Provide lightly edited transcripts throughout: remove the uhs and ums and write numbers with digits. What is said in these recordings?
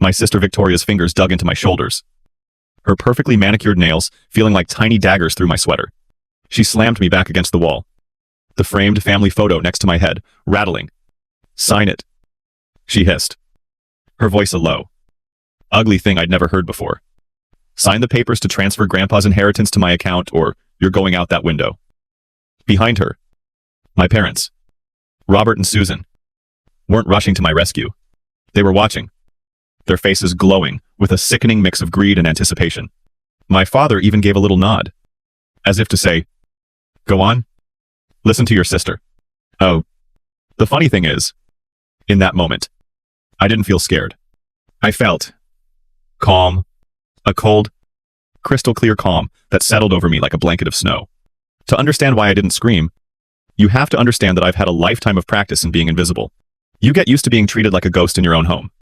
My sister Victoria's fingers dug into my shoulders, her perfectly manicured nails feeling like tiny daggers through my sweater. She slammed me back against the wall, the framed family photo next to my head, rattling. "Sign it," she hissed, her voice a low, ugly thing I'd never heard before. "Sign the papers to transfer Grandpa's inheritance to my account, or you're going out that window." Behind her, my parents, Robert and Susan, weren't rushing to my rescue. They were watching, their faces glowing with a sickening mix of greed and anticipation. My father even gave a little nod, as if to say, "Go on. Listen to your sister." Oh, the funny thing is, in that moment, I didn't feel scared. I felt calm, a cold, crystal clear calm that settled over me like a blanket of snow. To understand why I didn't scream, you have to understand that I've had a lifetime of practice in being invisible. You get used to being treated like a ghost in your own home.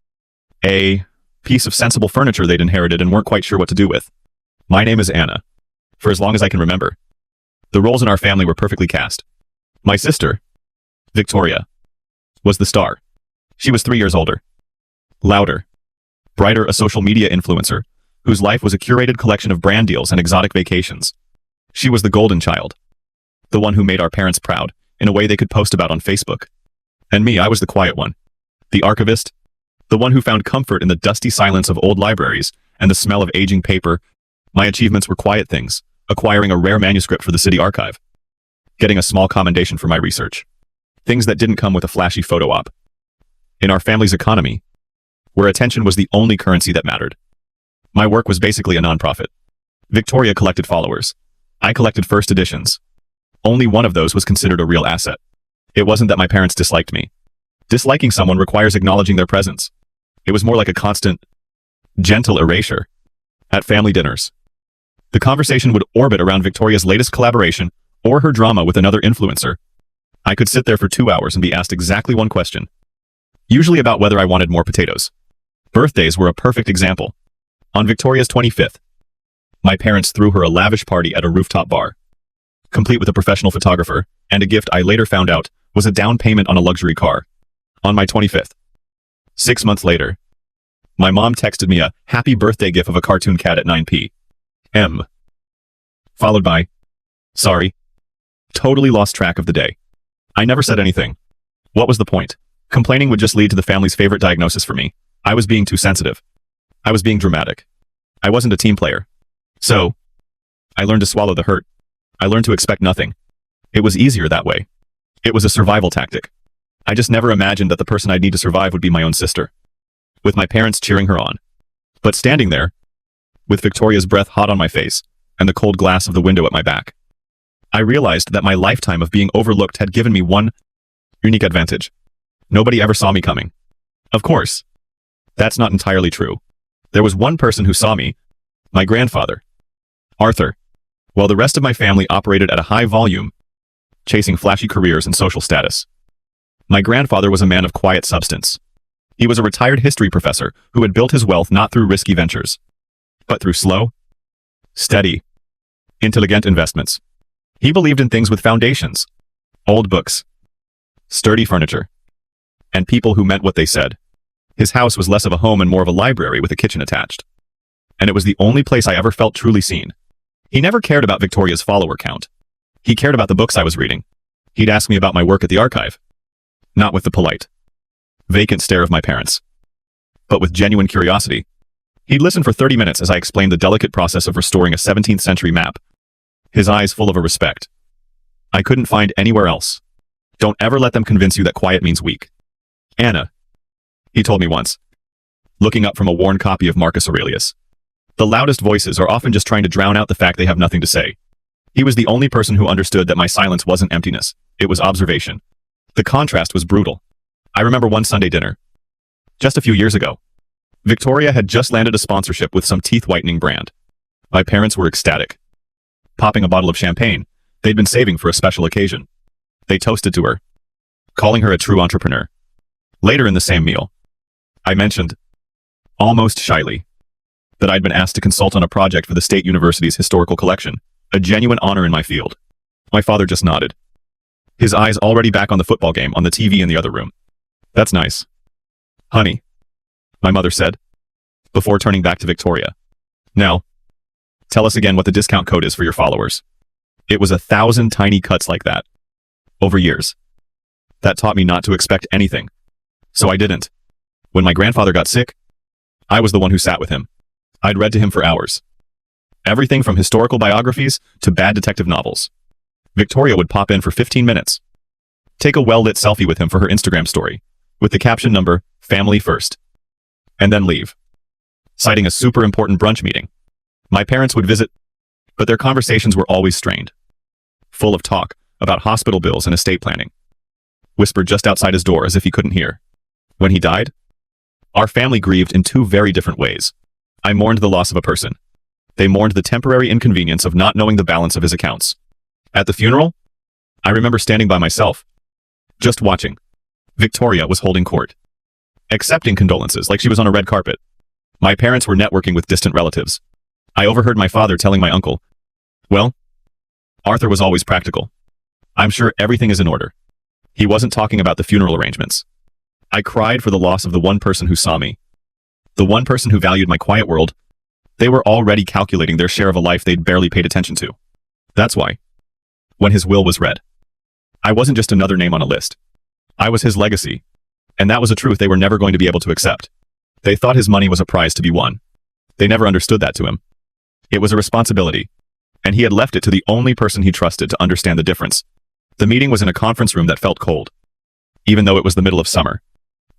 A piece of sensible furniture they'd inherited and weren't quite sure what to do with. My name is Anna. For as long as I can remember, the roles in our family were perfectly cast. My sister, Victoria, was the star. She was 3 years older, louder, brighter, a social media influencer, whose life was a curated collection of brand deals and exotic vacations. She was the golden child, the one who made our parents proud, in a way they could post about on Facebook. And me, I was the quiet one, the archivist, the one who found comfort in the dusty silence of old libraries and the smell of aging paper. My achievements were quiet things, acquiring a rare manuscript for the city archive, getting a small commendation for my research, things that didn't come with a flashy photo op. In our family's economy, where attention was the only currency that mattered, my work was basically a nonprofit. Victoria collected followers. I collected first editions. Only one of those was considered a real asset. It wasn't that my parents disliked me. Disliking someone requires acknowledging their presence. It was more like a constant, gentle erasure. At family dinners, the conversation would orbit around Victoria's latest collaboration or her drama with another influencer. I could sit there for 2 hours and be asked exactly one question, usually about whether I wanted more potatoes. Birthdays were a perfect example. On Victoria's 25th, my parents threw her a lavish party at a rooftop bar, complete with a professional photographer, and a gift I later found out was a down payment on a luxury car. On my 25th, 6 months later, my mom texted me a happy birthday gif of a cartoon cat at 9 p.m., followed by, "Sorry." Totally lost track of the day. I never said anything. What was the point? Complaining would just lead to the family's favorite diagnosis for me. I was being too sensitive. I was being dramatic. I wasn't a team player. So, I learned to swallow the hurt. I learned to expect nothing. It was easier that way. It was a survival tactic. I just never imagined that the person I'd need to survive would be my own sister, with my parents cheering her on. But standing there, with Victoria's breath hot on my face and the cold glass of the window at my back, I realized that my lifetime of being overlooked had given me one unique advantage. Nobody ever saw me coming. Of course, that's not entirely true. There was one person who saw me, my grandfather, Arthur, while the rest of my family operated at a high volume, chasing flashy careers and social status. My grandfather was a man of quiet substance. He was a retired history professor who had built his wealth not through risky ventures, but through slow, steady, intelligent investments. He believed in things with foundations, old books, sturdy furniture, and people who meant what they said. His house was less of a home and more of a library with a kitchen attached. And it was the only place I ever felt truly seen. He never cared about Victoria's follower count. He cared about the books I was reading. He'd ask me about my work at the archive, not with the polite, vacant stare of my parents, but with genuine curiosity. He'd listen for 30 minutes as I explained the delicate process of restoring a 17th century map, his eyes full of a respect I couldn't find anywhere else. "Don't ever let them convince you that quiet means weak, Anna," he told me once, looking up from a worn copy of Marcus Aurelius. "The loudest voices are often just trying to drown out the fact they have nothing to say." He was the only person who understood that my silence wasn't emptiness, it was observation. The contrast was brutal. I remember one Sunday dinner, just a few years ago. Victoria had just landed a sponsorship with some teeth-whitening brand. My parents were ecstatic, popping a bottle of champagne they'd been saving for a special occasion. They toasted to her, calling her a true entrepreneur. Later in the same meal, I mentioned, almost shyly, that I'd been asked to consult on a project for the State University's historical collection, a genuine honor in my field. My father just nodded, his eyes already back on the football game on the TV in the other room. "That's nice, honey," my mother said. before turning back to Victoria. Now, tell us again what the discount code is for your followers. It was 1,000 tiny cuts like that. Over years. That taught me not to expect anything. So I didn't. When my grandfather got sick, I was the one who sat with him. I'd read to him for hours. Everything from historical biographies to bad detective novels. Victoria would pop in for 15 minutes. Take a well-lit selfie with him for her Instagram story, with the caption number, "Family First," and then leave. Citing a super important brunch meeting. My parents would visit, but their conversations were always strained. Full of talk about hospital bills and estate planning. Whispered just outside his door as if he couldn't hear. When he died, our family grieved in two very different ways. I mourned the loss of a person. They mourned the temporary inconvenience of not knowing the balance of his accounts. At the funeral, I remember standing by myself, just watching. Victoria was holding court, accepting condolences like she was on a red carpet. My parents were networking with distant relatives. I overheard my father telling my uncle, "Well, Arthur was always practical. I'm sure everything is in order." He wasn't talking about the funeral arrangements. I cried for the loss of the one person who saw me. The one person who valued my quiet world. They were already calculating their share of a life they'd barely paid attention to. That's why, when his will was read, I wasn't just another name on a list. I was his legacy. And that was a truth they were never going to be able to accept. They thought his money was a prize to be won. They never understood that to him. It was a responsibility. And he had left it to the only person he trusted to understand the difference. The meeting was in a conference room that felt cold. Even though it was the middle of summer.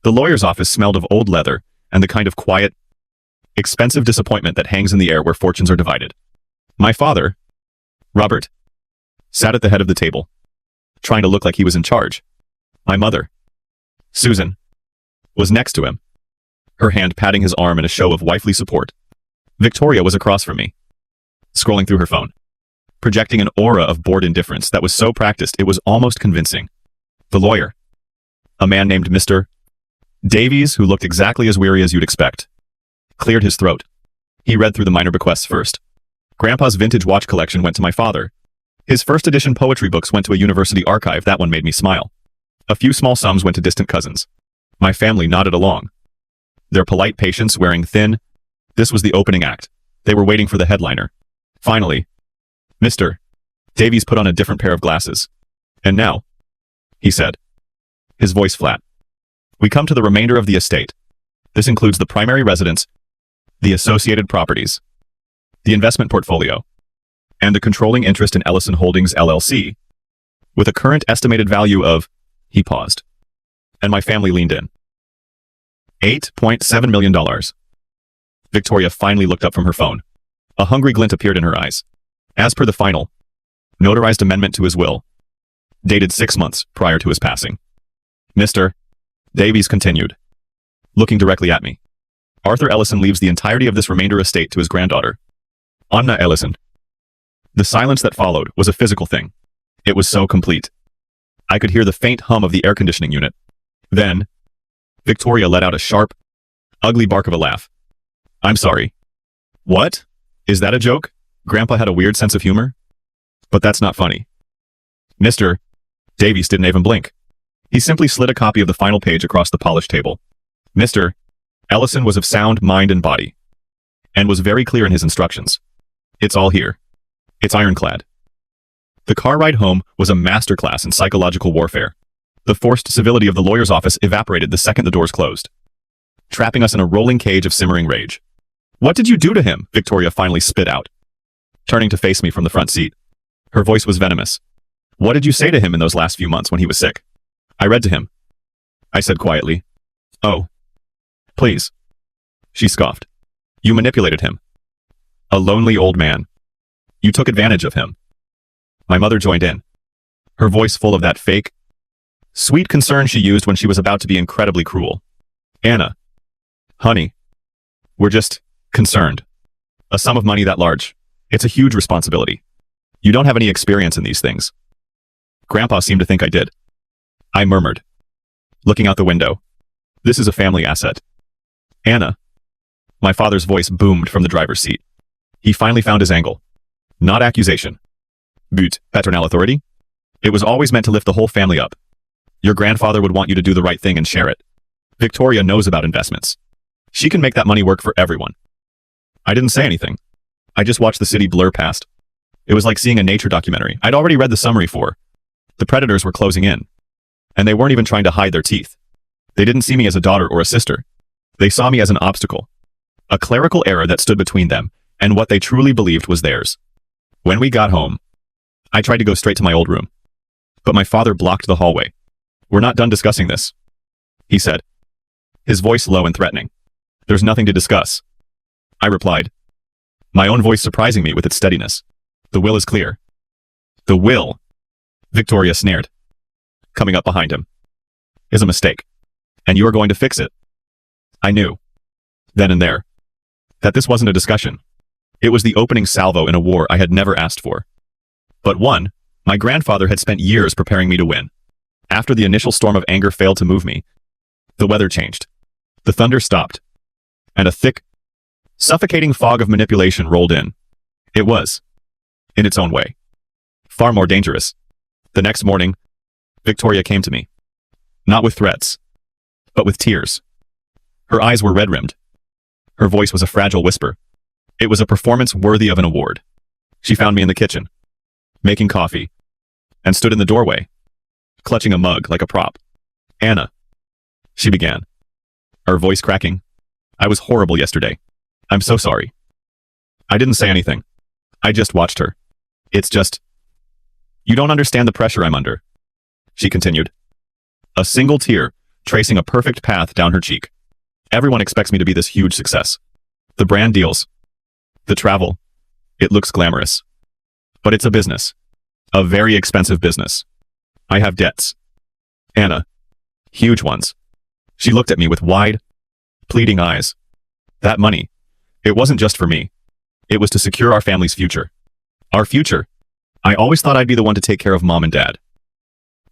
The lawyer's office smelled of old leather and the kind of quiet, expensive disappointment that hangs in the air where fortunes are divided. My father, Robert, sat at the head of the table, trying to look like he was in charge. My mother, Susan, was next to him, her hand patting his arm in a show of wifely support. Victoria was across from me, scrolling through her phone, projecting an aura of bored indifference that was so practiced it was almost convincing. The lawyer, a man named Mr. Davies, who looked exactly as weary as you'd expect, cleared his throat. He read through the minor bequests first. Grandpa's vintage watch collection went to my father. His first edition poetry books went to a university archive. That one made me smile. A few small sums went to distant cousins. My family nodded along, their polite patience wearing thin. This was the opening act. They were waiting for the headliner. Finally, Mr. Davies put on a different pair of glasses. "And now," he said, his voice flat, "we come to the remainder of the estate. This includes the primary residence, the associated properties, the investment portfolio, and the controlling interest in Ellison Holdings LLC, with a current estimated value of," he paused, and my family leaned in. $8.7 million. Victoria finally looked up from her phone. A hungry glint appeared in her eyes. As per the final, notarized amendment to his will, dated 6 months prior to his passing. Mr. Davies continued, looking directly at me. "Arthur Ellison leaves the entirety of this remainder estate to his granddaughter, Anna Ellison." The silence that followed was a physical thing. It was so complete. I could hear the faint hum of the air conditioning unit. Then, Victoria let out a sharp, ugly bark of a laugh. "I'm sorry." "What? Is that a joke?" Grandpa had a weird sense of humor. "But that's not funny." Mr. Davies didn't even blink. He simply slid a copy of the final page across the polished table. Mr. Ellison was of sound mind and body, and was very clear in his instructions. "It's all here. It's ironclad." The car ride home was a masterclass in psychological warfare. The forced civility of the lawyer's office evaporated the second the doors closed, trapping us in a rolling cage of simmering rage. "What did you do to him?" Victoria finally spit out, turning to face me from the front seat. Her voice was venomous. "What did you say to him in those last few months when he was sick?" "I read to him," I said quietly. "Oh, please," she scoffed. "You manipulated him. A lonely old man. You took advantage of him." My mother joined in, her voice full of that fake, sweet concern she used when she was about to be incredibly cruel. "Anna, honey, we're just concerned. A sum of money that large, it's a huge responsibility. You don't have any experience in these things." Grandpa seemed to think I did. I murmured, looking out the window. "This is a family asset." "Anna." My father's voice boomed from the driver's seat. He finally found his angle. "Not accusation. But paternal authority. It was always meant to lift the whole family up. Your grandfather would want you to do the right thing and share it. Victoria knows about investments. She can make that money work for everyone. I didn't say anything. I just watched the city blur past. It was like seeing a nature documentary I'd already read the summary for. The predators were closing in. And they weren't even trying to hide their teeth. They didn't see me as a daughter or a sister. They saw me as an obstacle. A clerical error that stood between them and what they truly believed was theirs. When we got home, I tried to go straight to my old room. But my father blocked the hallway. "We're not done discussing this," he said, his voice low and threatening. "There's nothing to discuss," I replied, my own voice surprising me with its steadiness. "The will is clear." "The will," Victoria sneered, coming up behind him, "is a mistake. And you are going to fix it." I knew, then and there, that this wasn't a discussion. It was the opening salvo in a war I had never asked for. But one, my grandfather had spent years preparing me to win. After the initial storm of anger failed to move me, the weather changed. The thunder stopped. And a thick, suffocating fog of manipulation rolled in. It was, in its own way, far more dangerous. The next morning, Victoria came to me. Not with threats, but with tears. Her eyes were red-rimmed. Her voice was a fragile whisper. It was a performance worthy of an award. She found me in the kitchen, making coffee, and stood in the doorway, clutching a mug like a prop. "Anna," she began, her voice cracking. "I was horrible yesterday. I'm so sorry." I didn't say anything. I just watched her. "It's just, you don't understand the pressure I'm under," she continued, a single tear tracing a perfect path down her cheek. "Everyone expects me to be this huge success. The brand deals, the travel, it looks glamorous. But it's a business. A very expensive business. I have debts. Anna. Huge ones." She looked at me with wide, pleading eyes. "That money, it wasn't just for me. It was to secure our family's future. Our future. I always thought I'd be the one to take care of Mom and Dad."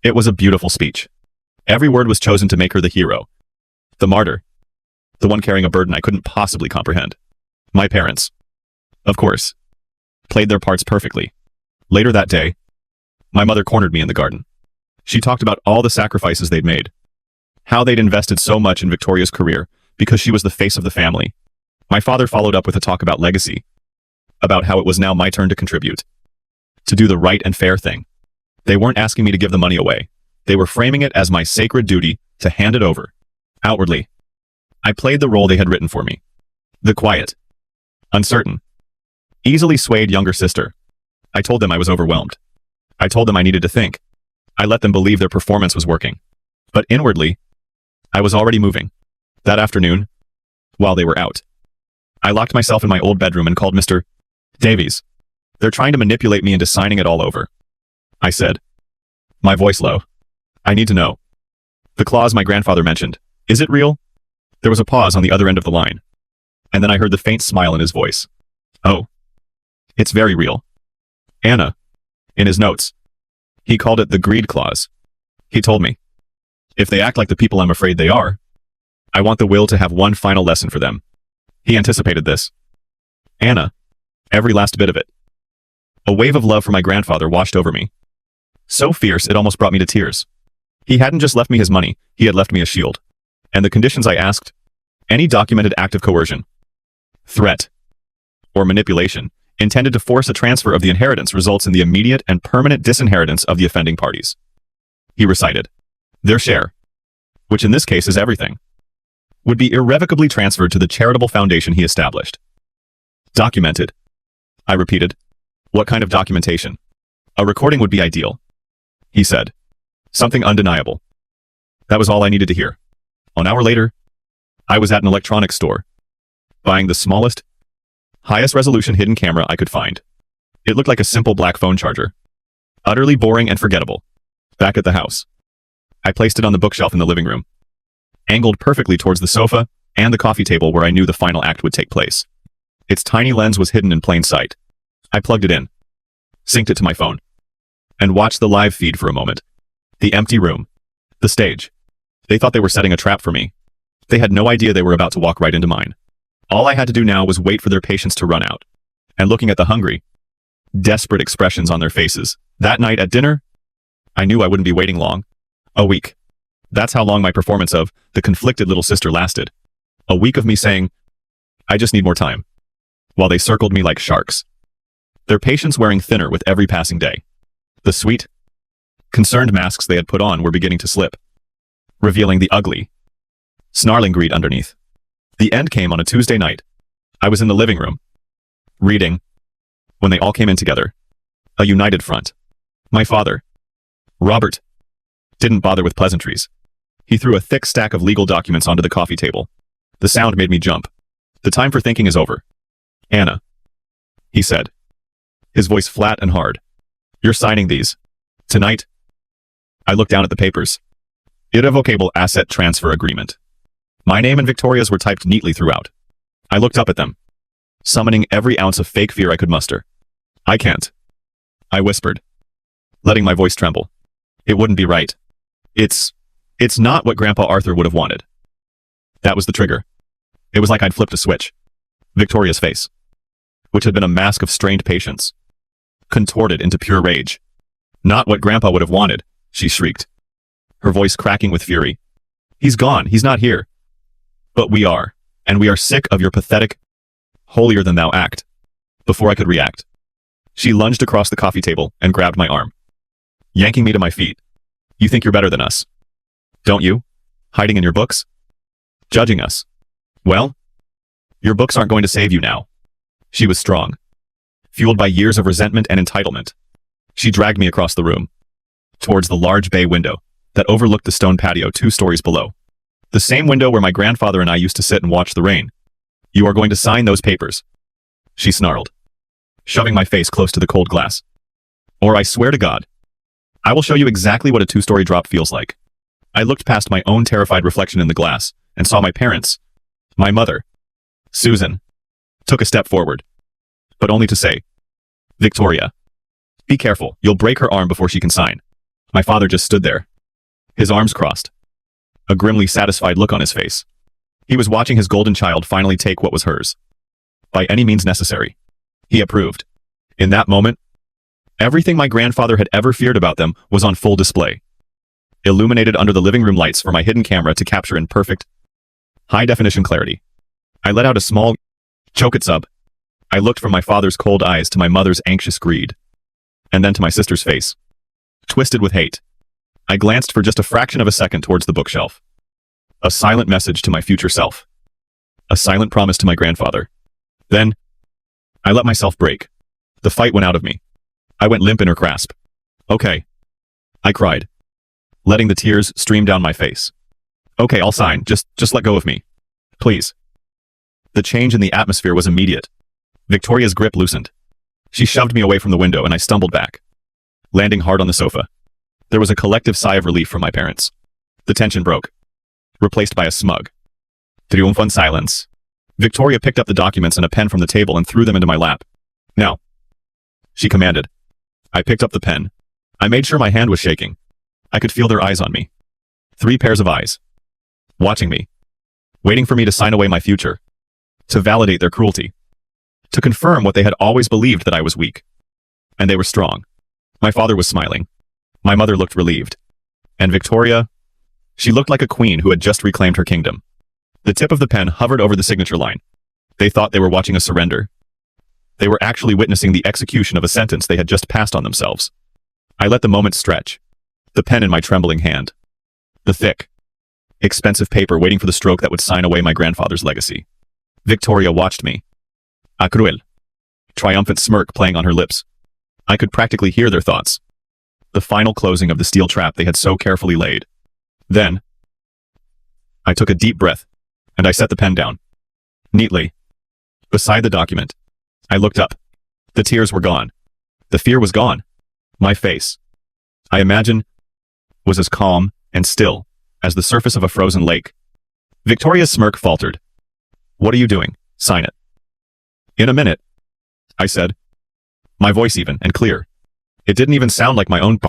It was a beautiful speech. Every word was chosen to make her the hero, the martyr, the one carrying a burden I couldn't possibly comprehend. My parents, of course, played their parts perfectly. Later that day, my mother cornered me in the garden. She talked about all the sacrifices they'd made, how they'd invested so much in Victoria's career because she was the face of the family. My father followed up with a talk about legacy, about how it was now my turn to contribute, to do the right and fair thing. They weren't asking me to give the money away. They were framing it as my sacred duty to hand it over. Outwardly, I played the role they had written for me. The quiet, uncertain, easily swayed younger sister. I told them I was overwhelmed. I told them I needed to think. I let them believe their performance was working. But inwardly, I was already moving. That afternoon, while they were out, I locked myself in my old bedroom and called Mr. Davies. "They're trying to manipulate me into signing it all over," I said, my voice low. "I need to know. The clause my grandfather mentioned, is it real?" There was a pause on the other end of the line, and then I heard the faint smile in his voice. "Oh, it's very real. Anna, in his notes, he called it the greed clause. He told me, if they act like the people I'm afraid they are, I want the will to have one final lesson for them." He anticipated this. Anna, every last bit of it. A wave of love for my grandfather washed over me. So fierce it almost brought me to tears. He hadn't just left me his money, he had left me a shield. And the conditions I asked, any documented act of coercion, threat, or manipulation intended to force a transfer of the inheritance results in the immediate and permanent disinheritance of the offending parties. He recited, their share, which in this case is everything, would be irrevocably transferred to the charitable foundation he established. Documented, I repeated. What kind of documentation? A recording would be ideal, he said. Something undeniable. That was all I needed to hear. An hour later, I was at an electronics store, buying the smallest, highest resolution hidden camera I could find. It looked like a simple black phone charger. Utterly boring and forgettable. Back at the house, I placed it on the bookshelf in the living room, angled perfectly towards the sofa and the coffee table where I knew the final act would take place. Its tiny lens was hidden in plain sight. I plugged it in, synced it to my phone, and watched the live feed for a moment. The empty room, the stage. They thought they were setting a trap for me. They had no idea they were about to walk right into mine. All I had to do now was wait for their patience to run out. And looking at the hungry, desperate expressions on their faces, that night at dinner, I knew I wouldn't be waiting long. A week. That's how long my performance of The Conflicted Little Sister lasted. A week of me saying, I just need more time, while they circled me like sharks, their patience wearing thinner with every passing day. The sweet, concerned masks they had put on were beginning to slip, revealing the ugly, snarling greed underneath. The end came on a Tuesday night. I was in the living room, reading, when they all came in together. A united front. My father, Robert, didn't bother with pleasantries. He threw a thick stack of legal documents onto the coffee table. The sound made me jump. The time for thinking is over. Anna, he said, his voice flat and hard. You're signing these. Tonight? I looked down at the papers. Irrevocable Asset Transfer Agreement. My name and Victoria's were typed neatly throughout. I looked up at them, summoning every ounce of fake fear I could muster. I can't, I whispered, letting my voice tremble. It wouldn't be right. It's not what Grandpa Arthur would have wanted. That was the trigger. It was like I'd flipped a switch. Victoria's face, which had been a mask of strained patience, contorted into pure rage. Not what Grandpa would have wanted, she shrieked, her voice cracking with fury. He's gone, he's not here. But we are, and we are sick of your pathetic, holier-than-thou act. Before I could react, she lunged across the coffee table and grabbed my arm, yanking me to my feet. You think you're better than us, don't you? Hiding in your books? Judging us. Well, your books aren't going to save you now. She was strong, fueled by years of resentment and entitlement. She dragged me across the room, towards the large bay window that overlooked the stone patio 2 stories below. The same window where my grandfather and I used to sit and watch the rain. You are going to sign those papers, she snarled, shoving my face close to the cold glass. Or I swear to God, I will show you exactly what a 2-story drop feels like. I looked past my own terrified reflection in the glass and saw my parents, my mother, Susan, took a step forward, but only to say, Victoria, be careful, you'll break her arm before she can sign. My father just stood there, his arms crossed, a grimly satisfied look on his face. He was watching his golden child finally take what was hers. By any means necessary. He approved. In that moment, everything my grandfather had ever feared about them was on full display, illuminated under the living room lights for my hidden camera to capture in perfect, high-definition clarity. I let out a small choke-it-sub. I looked from my father's cold eyes to my mother's anxious greed, and then to my sister's face, twisted with hate. I glanced for just a fraction of a second towards the bookshelf. A silent message to my future self. A silent promise to my grandfather. Then, I let myself break. The fight went out of me. I went limp in her grasp. Okay, I cried, letting the tears stream down my face. Okay, I'll sign. Just let go of me. Please. The change in the atmosphere was immediate. Victoria's grip loosened. She shoved me away from the window and I stumbled back, landing hard on the sofa. There was a collective sigh of relief from my parents. The tension broke, replaced by a smug, triumphant silence. Victoria picked up the documents and a pen from the table and threw them into my lap. Now, she commanded. I picked up the pen. I made sure my hand was shaking. I could feel their eyes on me. 3 pairs of eyes, watching me, waiting for me to sign away my future, to validate their cruelty, to confirm what they had always believed, that I was weak. And they were strong. My father was smiling. My mother looked relieved. And Victoria, she looked like a queen who had just reclaimed her kingdom. The tip of the pen hovered over the signature line. They thought they were watching a surrender. They were actually witnessing the execution of a sentence they had just passed on themselves. I let the moment stretch, the pen in my trembling hand. The thick, expensive paper waiting for the stroke that would sign away my grandfather's legacy. Victoria watched me. A cruel, triumphant smirk playing on her lips. I could practically hear their thoughts. The final closing of the steel trap they had so carefully laid. Then, I took a deep breath, and I set the pen down, neatly, beside the document. I looked up. The tears were gone. The fear was gone. My face, I imagine, was as calm and still as the surface of a frozen lake. Victoria's smirk faltered. What are you doing? Sign it. In a minute, I said, my voice even and clear. It didn't even sound like my own.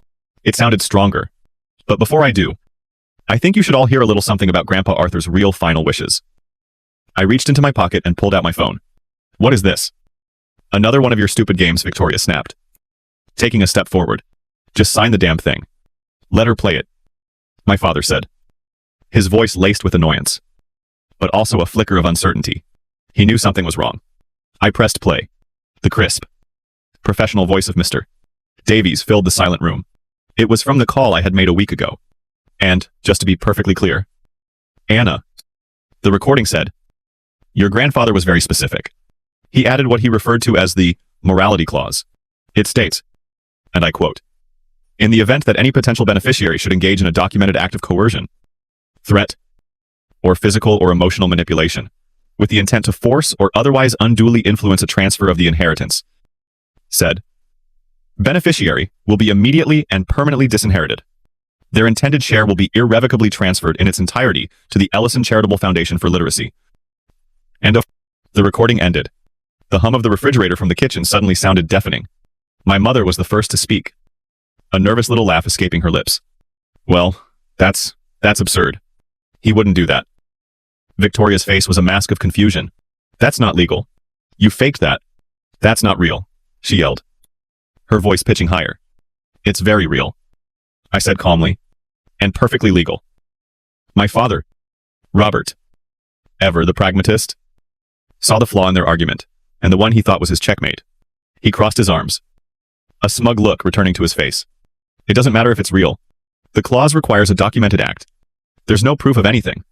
It sounded stronger. But before I do, I think you should all hear a little something about Grandpa Arthur's real final wishes. I reached into my pocket and pulled out my phone. What is this? Another one of your stupid games, Victoria snapped, taking a step forward. Just sign the damn thing. Let her play it, my father said, his voice laced with annoyance. but also a flicker of uncertainty. He knew something was wrong. I pressed play. The crisp, professional voice of Mr. Davies filled the silent room. It was from the call I had made a week ago. And, just to be perfectly clear, Anna, the recording said, your grandfather was very specific. He added what he referred to as the morality clause. It states, and I quote, in the event that any potential beneficiary should engage in a documented act of coercion, threat, or physical or emotional manipulation, with the intent to force or otherwise unduly influence a transfer of the inheritance, said, beneficiary will be immediately and permanently disinherited. Their intended share will be irrevocably transferred in its entirety to the Ellison Charitable Foundation for Literacy. And the recording ended. The hum of the refrigerator from the kitchen suddenly sounded deafening. My mother was the first to speak, a nervous little laugh escaping her lips. Well, that's absurd. He wouldn't do that. Victoria's face was a mask of confusion. That's not legal. You faked that. That's not real, she yelled, her voice pitching higher. It's very real, I said calmly, and perfectly legal. My father, Robert, ever the pragmatist, saw the flaw in their argument, and the one he thought was his checkmate. He crossed his arms, a smug look returning to his face. It doesn't matter if it's real. The clause requires a documented act. There's no proof of anything.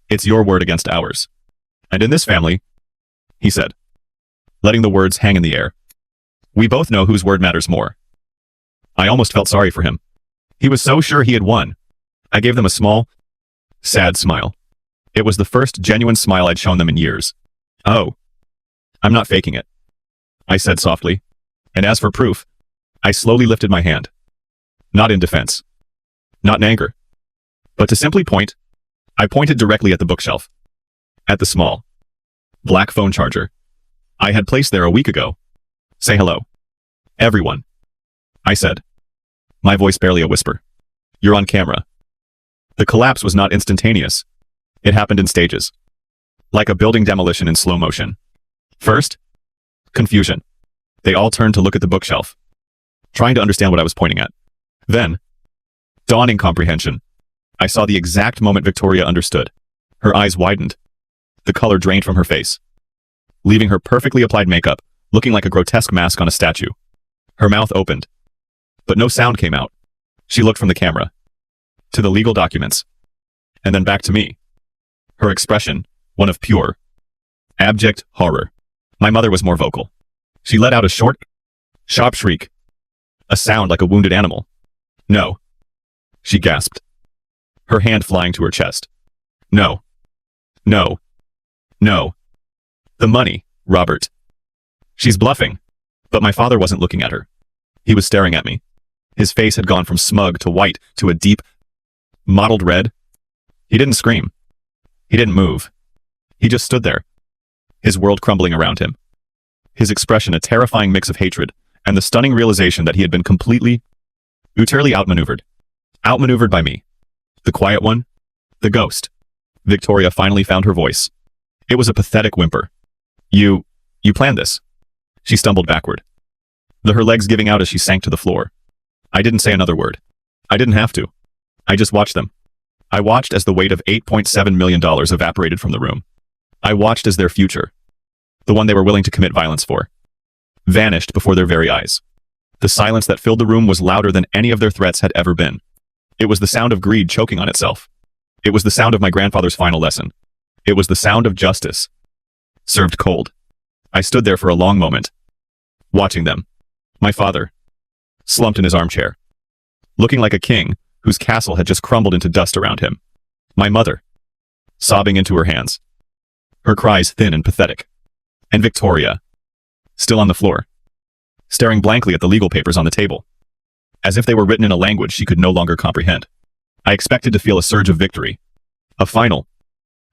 It's your word against ours. And in this family, he said, letting the words hang in the air, we both know whose word matters more. I almost felt sorry for him. He was so sure he had won. I gave them a small, sad smile. It was the first genuine smile I'd shown them in years. Oh, I'm not faking it, I said softly. And as for proof, I slowly lifted my hand. Not in defense. Not in anger. But to simply point, I pointed directly at the bookshelf. At the small, black phone charger I had placed there a week ago. Say hello, everyone, I said, my voice barely a whisper. You're on camera. The collapse was not instantaneous. It happened in stages, like a building demolition in slow motion. First, confusion. They all turned to look at the bookshelf, trying to understand what I was pointing at. Then, dawning comprehension. I saw the exact moment Victoria understood. Her eyes widened. The color drained from her face, leaving her perfectly applied makeup looking like a grotesque mask on a statue. Her mouth opened, but no sound came out. She looked from the camera to the legal documents, and then back to me. Her expression, one of pure, abject horror. My mother was more vocal. She let out a short, sharp shriek, a sound like a wounded animal. No, she gasped, her hand flying to her chest. No, no, no. The money, Robert. She's bluffing. But my father wasn't looking at her. He was staring at me. His face had gone from smug to white to a deep, mottled red. He didn't scream. He didn't move. He just stood there, his world crumbling around him. His expression a terrifying mix of hatred and the stunning realization that he had been completely, utterly outmaneuvered. Outmaneuvered by me. The quiet one. The ghost. Victoria finally found her voice. It was a pathetic whimper. You planned this. She stumbled backward, her legs giving out as she sank to the floor. I didn't say another word. I didn't have to. I just watched them. I watched as the weight of $8.7 million evaporated from the room. I watched as their future, the one they were willing to commit violence for, vanished before their very eyes. The silence that filled the room was louder than any of their threats had ever been. It was the sound of greed choking on itself. It was the sound of my grandfather's final lesson. It was the sound of justice, served cold. I stood there for a long moment, watching them. My father, slumped in his armchair, looking like a king whose castle had just crumbled into dust around him. My mother, sobbing into her hands, her cries thin and pathetic. And Victoria, still on the floor, staring blankly at the legal papers on the table, as if they were written in a language she could no longer comprehend. I expected to feel a surge of victory, a final,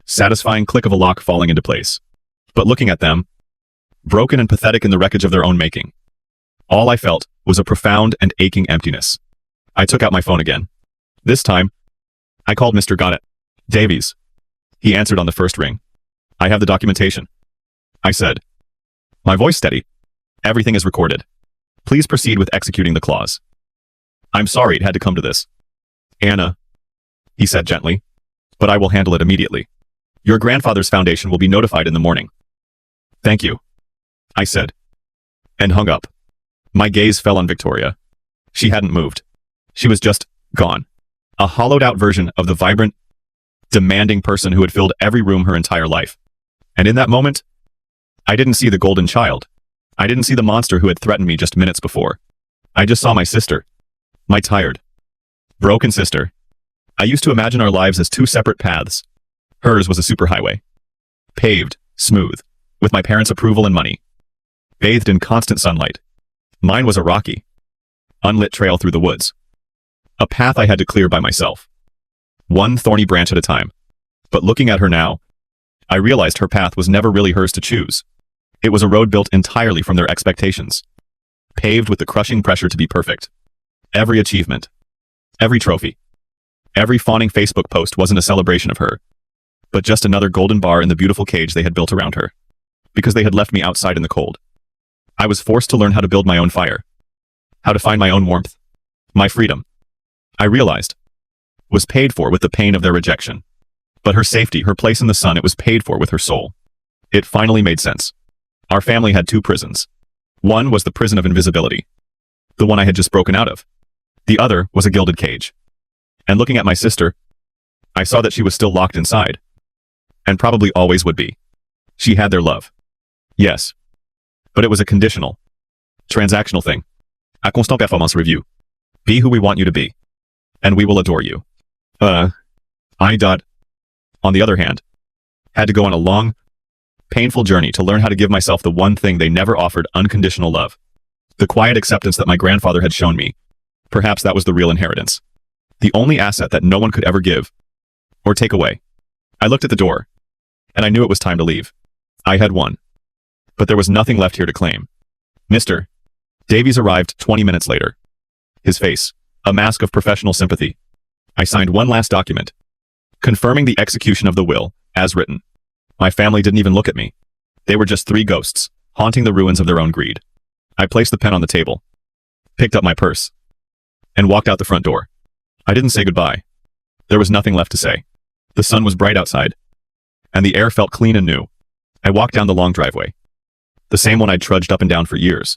satisfying click of a lock falling into place. But looking at them, broken and pathetic in the wreckage of their own making, all I felt was a profound and aching emptiness. I took out my phone again. This time, I called Mr. Davies. He answered on the first ring. I have the documentation, I said, my voice steady. Everything is recorded. Please proceed with executing the clause. I'm sorry it had to come to this, Anna, he said gently, but I will handle it immediately. Your grandfather's foundation will be notified in the morning. Thank you, I said, and hung up. My gaze fell on Victoria. She hadn't moved. She was just gone. A hollowed-out version of the vibrant, demanding person who had filled every room her entire life. And in that moment, I didn't see the golden child. I didn't see the monster who had threatened me just minutes before. I just saw my sister. My tired, broken sister. I used to imagine our lives as two separate paths. Hers was a superhighway. Paved, smooth, with my parents' approval and money. Bathed in constant sunlight. Mine was a rocky, unlit trail through the woods. A path I had to clear by myself. One thorny branch at a time. But looking at her now, I realized her path was never really hers to choose. It was a road built entirely from their expectations. Paved with the crushing pressure to be perfect. Every achievement. Every trophy. Every fawning Facebook post wasn't a celebration of her, but just another golden bar in the beautiful cage they had built around her. Because they had left me outside in the cold. I was forced to learn how to build my own fire. How to find my own warmth. My freedom. I realized, was paid for with the pain of their rejection. But her safety, her place in the sun, it was paid for with her soul. It finally made sense. Our family had two prisons. One was the prison of invisibility. The one I had just broken out of. The other was a gilded cage. And looking at my sister, I saw that she was still locked inside. And probably always would be. She had their love. Yes. But it was a conditional, transactional thing. A constant performance review. Be who we want you to be. And we will adore you. On the other hand, had to go on a long, painful journey to learn how to give myself the one thing they never offered: unconditional love. The quiet acceptance that my grandfather had shown me. Perhaps that was the real inheritance. The only asset that no one could ever give or take away. I looked at the door, and I knew it was time to leave. I had won. But there was nothing left here to claim. Mr. Davies arrived 20 minutes later. His face, a mask of professional sympathy. I signed one last document, confirming the execution of the will, as written. My family didn't even look at me. They were just three ghosts, haunting the ruins of their own greed. I placed the pen on the table, picked up my purse, and walked out the front door. I didn't say goodbye. There was nothing left to say. The sun was bright outside, and the air felt clean and new. I walked down the long driveway. The same one I'd trudged up and down for years.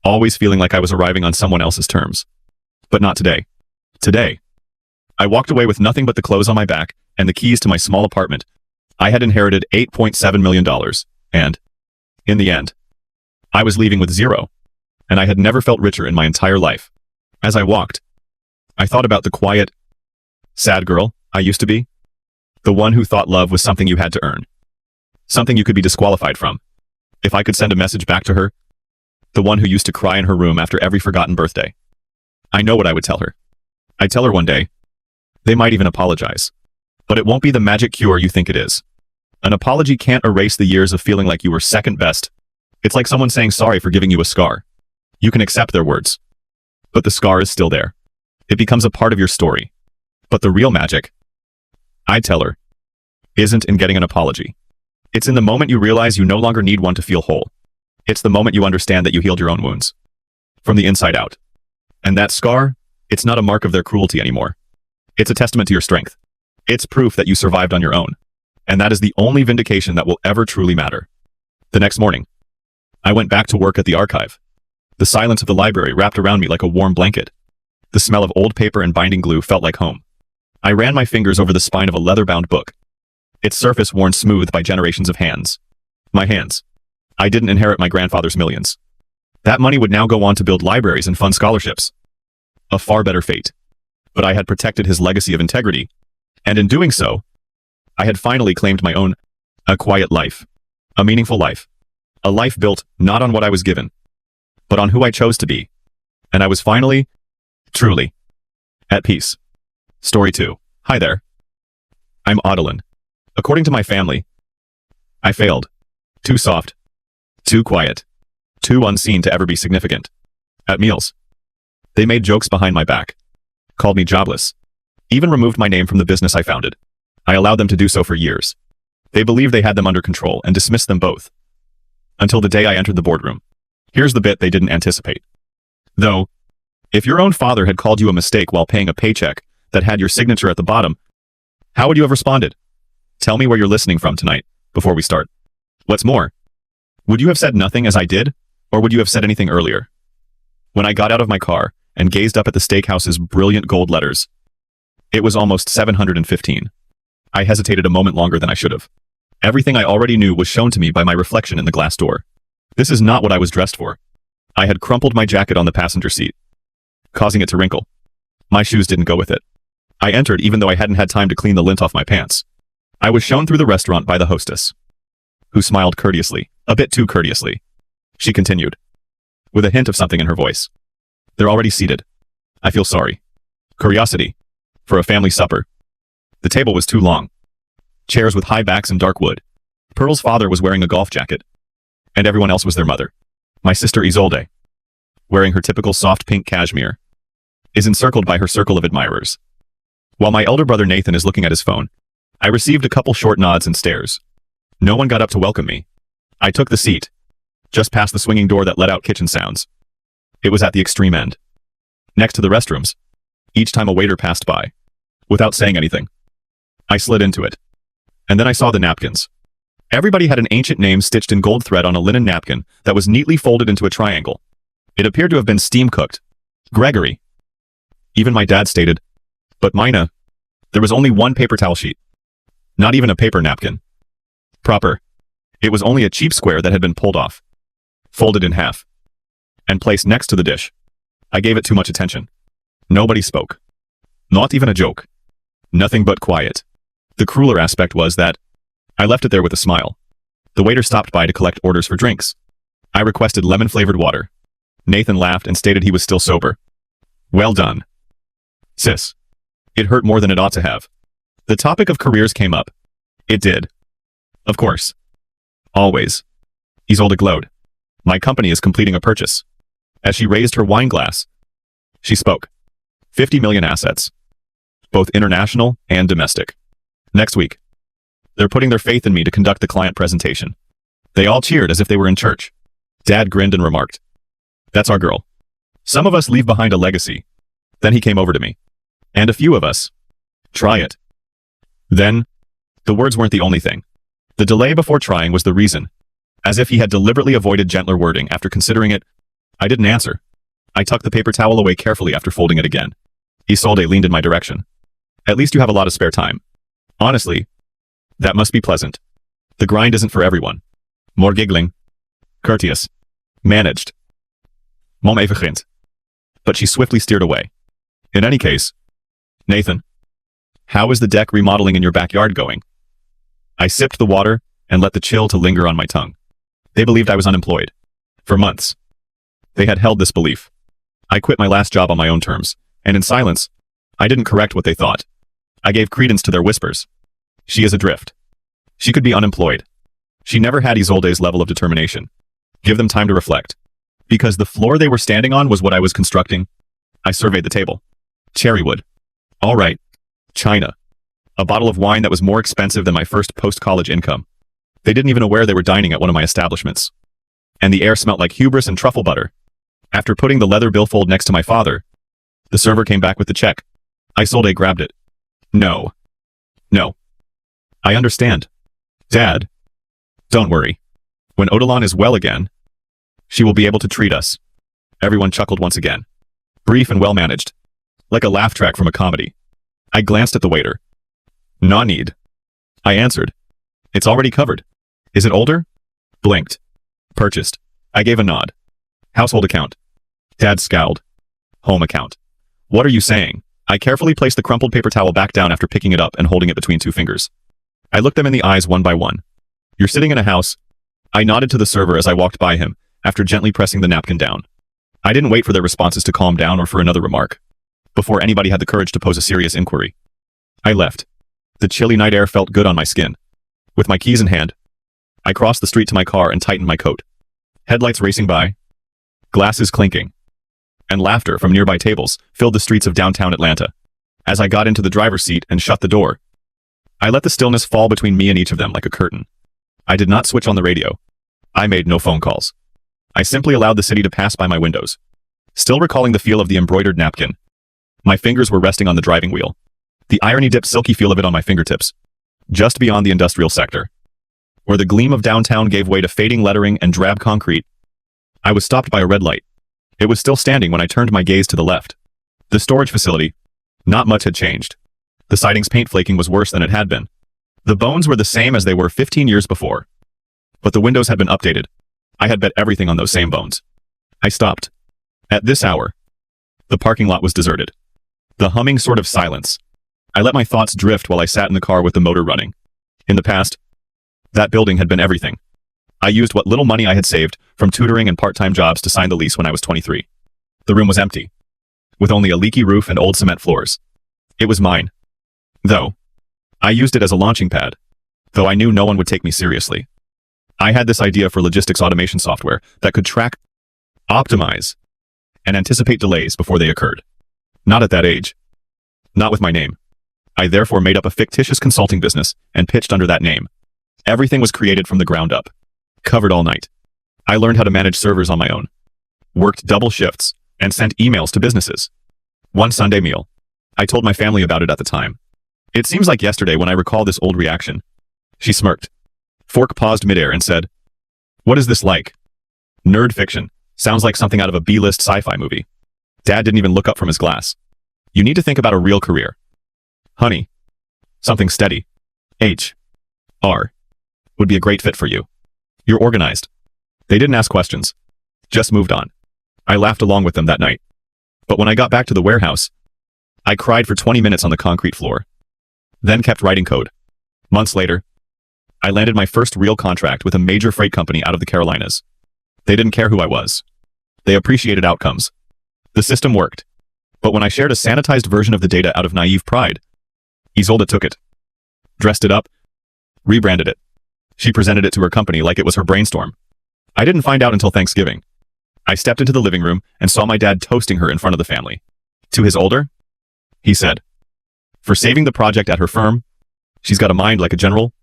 Always feeling like I was arriving on someone else's terms. But not today. Today, I walked away with nothing but the clothes on my back and the keys to my small apartment. I had inherited $8.7 million, and, in the end, I was leaving with zero, and I had never felt richer in my entire life. As I walked, I thought about the quiet, sad girl I used to be. The one who thought love was something you had to earn. Something you could be disqualified from. If I could send a message back to her. The one who used to cry in her room after every forgotten birthday. I know what I would tell her. I'd tell her one day. They might even apologize. But it won't be the magic cure you think it is. An apology can't erase the years of feeling like you were second best. It's like someone saying sorry for giving you a scar. You can accept their words. But the scar is still there. It becomes a part of your story. But the real magic, I tell her, isn't in getting an apology. It's in the moment you realize you no longer need one to feel whole. It's the moment you understand that you healed your own wounds. From the inside out. And that scar, it's not a mark of their cruelty anymore. It's a testament to your strength. It's proof that you survived on your own. And that is the only vindication that will ever truly matter. The next morning, I went back to work at the archive. The silence of the library wrapped around me like a warm blanket. The smell of old paper and binding glue felt like home. I ran my fingers over the spine of a leather-bound book. Its surface worn smooth by generations of hands. My hands. I didn't inherit my grandfather's millions. That money would now go on to build libraries and fund scholarships. A far better fate. But I had protected his legacy of integrity. And in doing so, I had finally claimed my own, a quiet life. A meaningful life. A life built not on what I was given, but on who I chose to be. And I was finally, truly, at peace. Story 2. Hi there. I'm Adeline. According to my family, I failed. Too soft. Too quiet. Too unseen to ever be significant. At meals, they made jokes behind my back. Called me jobless. Even removed my name from the business I founded. I allowed them to do so for years. They believed they had them under control and dismissed them both. Until the day I entered the boardroom. Here's the bit they didn't anticipate. Though, if your own father had called you a mistake while paying a paycheck that had your signature at the bottom, how would you have responded? Tell me where you're listening from tonight, before we start. What's more, would you have said nothing as I did, or would you have said anything earlier? When I got out of my car and gazed up at the steakhouse's brilliant gold letters, it was almost 7:15. I hesitated a moment longer than I should have. Everything I already knew was shown to me by my reflection in the glass door. This is not what I was dressed for. I had crumpled my jacket on the passenger seat, causing it to wrinkle. My shoes didn't go with it. I entered even though I hadn't had time to clean the lint off my pants. I was shown through the restaurant by the hostess, who smiled courteously, a bit too courteously. She continued, with a hint of something in her voice. They're already seated. I feel sorry. Curiosity. For a family supper. The table was too long. Chairs with high backs and dark wood. Pearl's father was wearing a golf jacket. And everyone else was their mother. My sister Isolde, wearing her typical soft pink cashmere, is encircled by her circle of admirers. While my elder brother Nathan is looking at his phone, I received a couple short nods and stares. No one got up to welcome me. I took the seat, just past the swinging door that let out kitchen sounds. It was at the extreme end, next to the restrooms. Each time a waiter passed by, without saying anything, I slid into it. And then I saw the napkins. Everybody had an ancient name stitched in gold thread on a linen napkin that was neatly folded into a triangle. It appeared to have been steam-cooked. Gregory. Even my dad stated, but Mina, there was only one paper towel sheet. Not even a paper napkin. Proper. It was only a cheap square that had been pulled off, folded in half, and placed next to the dish. I gave it too much attention. Nobody spoke. Not even a joke. Nothing but quiet. The crueler aspect was that I left it there with a smile. The waiter stopped by to collect orders for drinks. I requested lemon-flavored water. Nathan laughed and stated he was still sober. Well done. Sis. It hurt more than it ought to have. The topic of careers came up. It did. Of course. Always. Isolde glowed. My company is completing a purchase. As she raised her wine glass, she spoke. 50 million assets. Both international and domestic. Next week. They're putting their faith in me to conduct the client presentation. They all cheered as if they were in church. Dad grinned and remarked, "That's our girl. Some of us leave behind a legacy." Then he came over to me. "And a few of us. Try it." Then, the words weren't the only thing. The delay before trying was the reason. As if he had deliberately avoided gentler wording after considering it, I didn't answer. I tucked the paper towel away carefully after folding it again. Isolde leaned in my direction. "At least you have a lot of spare time. Honestly, that must be pleasant. The grind isn't for everyone. More giggling. Courteous. Managed. Mom even grind." But she swiftly steered away. In any case, Nathan, how is the deck remodeling in your backyard going? I sipped the water and let the chill to linger on my tongue. They believed I was unemployed. For months. They had held this belief. I quit my last job on my own terms, and in silence, I didn't correct what they thought. I gave credence to their whispers. She is adrift. She could be unemployed. She never had Isolde's level of determination. Give them time to reflect. Because the floor they were standing on was what I was constructing, I surveyed the table. Cherry wood. All right. China. A bottle of wine that was more expensive than my first post-college income. They didn't even aware they were dining at one of my establishments. And the air smelt like hubris and truffle butter. After putting the leather billfold next to my father, the server came back with the check. Isolde grabbed it. No. No. I understand. Dad. Don't worry. When Odilon is well again, she will be able to treat us. Everyone chuckled once again. Brief and well managed. Like a laugh track from a comedy. I glanced at the waiter. No need. I answered. It's already covered. Is it older? Blinked. Purchased. I gave a nod. Household account. Dad scowled. Home account. What are you saying? I carefully placed the crumpled paper towel back down after picking it up and holding it between two fingers. I looked them in the eyes one by one. You're sitting in a house. I nodded to the server as I walked by him, after gently pressing the napkin down. I didn't wait for their responses to calm down or for another remark. Before anybody had the courage to pose a serious inquiry, I left. The chilly night air felt good on my skin. With my keys in hand, I crossed the street to my car and tightened my coat. Headlights racing by, glasses clinking, and laughter from nearby tables filled the streets of downtown Atlanta. As I got into the driver's seat and shut the door, I let the stillness fall between me and each of them like a curtain. I did not switch on the radio. I made no phone calls. I simply allowed the city to pass by my windows. Still recalling the feel of the embroidered napkin, my fingers were resting on the driving wheel. The irony-dipped silky feel of it on my fingertips. just beyond the industrial sector. Where the gleam of downtown gave way to fading lettering and drab concrete, I was stopped by a red light. It was still standing when I turned my gaze to the left. The storage facility. Not much had changed. The siding's paint flaking was worse than it had been. The bones were the same as they were 15 years before. But the windows had been updated. I had bet everything on those same bones. I stopped. At this hour, the parking lot was deserted. The humming sort of silence. I let my thoughts drift while I sat in the car with the motor running. In the past, that building had been everything. I used what little money I had saved from tutoring and part-time jobs to sign the lease when I was 23. The room was empty, with only a leaky roof and old cement floors. It was mine. Though, I used it as a launching pad, though I knew no one would take me seriously. I had this idea for logistics automation software that could track, optimize, and anticipate delays before they occurred. Not at that age. Not with my name. I therefore made up a fictitious consulting business and pitched under that name. Everything was created from the ground up. Covered all night. I learned how to manage servers on my own. Worked double shifts and sent emails to businesses. One Sunday meal. I told my family about it at the time. It seems like yesterday when I recall this old reaction. She smirked. Fork paused midair and said, "What is this like?" Nerd fiction. Sounds like something out of a B-list sci-fi movie. Dad didn't even look up from his glass. You need to think about a real career. Honey. Something steady. H.R. would be a great fit for you. You're organized. They didn't ask questions. Just moved on. I laughed along with them that night. But when I got back to the warehouse, I cried for 20 minutes on the concrete floor. Then kept writing code. Months later, I landed my first real contract with a major freight company out of the Carolinas. They didn't care who I was. They appreciated outcomes. The system worked. But when I shared a sanitized version of the data out of naive pride, Isolde took it, dressed it up, rebranded it. She presented it to her company like it was her brainstorm. I didn't find out until Thanksgiving. I stepped into the living room and saw my dad toasting her in front of the family. To his older, he said, "For saving the project at her firm, she's got a mind like a general."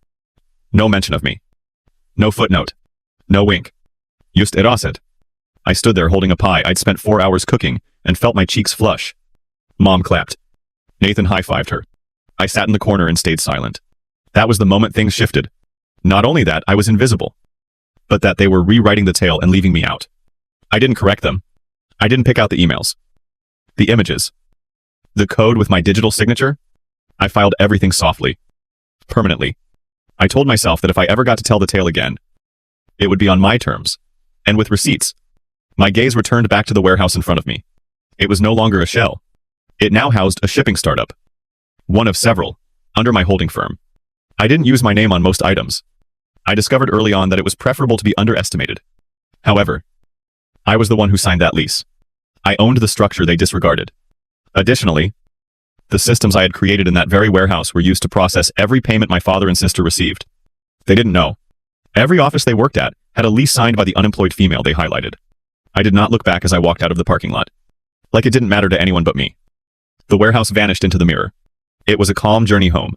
No mention of me. No footnote. No wink. Just erased. I stood there holding a pie I'd spent 4 hours cooking and felt my cheeks flush. Mom clapped. Nathan high-fived her. I sat in the corner and stayed silent. That was the moment things shifted. Not only that I was invisible, but that they were rewriting the tale and leaving me out. I didn't correct them. I didn't pick out the emails. The images. The code with my digital signature. I filed everything softly. Permanently. I told myself that if I ever got to tell the tale again, it would be on my terms, and with receipts. My gaze returned back to the warehouse in front of me. It was no longer a shell. It now housed a shipping startup. One of several, under my holding firm. I didn't use my name on most items. I discovered early on that it was preferable to be underestimated. However, I was the one who signed that lease. I owned the structure they disregarded. Additionally, the systems I had created in that very warehouse were used to process every payment my father and sister received. They didn't know. Every office they worked at had a lease signed by the unemployed female they highlighted. I did not look back as I walked out of the parking lot. Like it didn't matter to anyone but me. The warehouse vanished into the mirror. It was a calm journey home.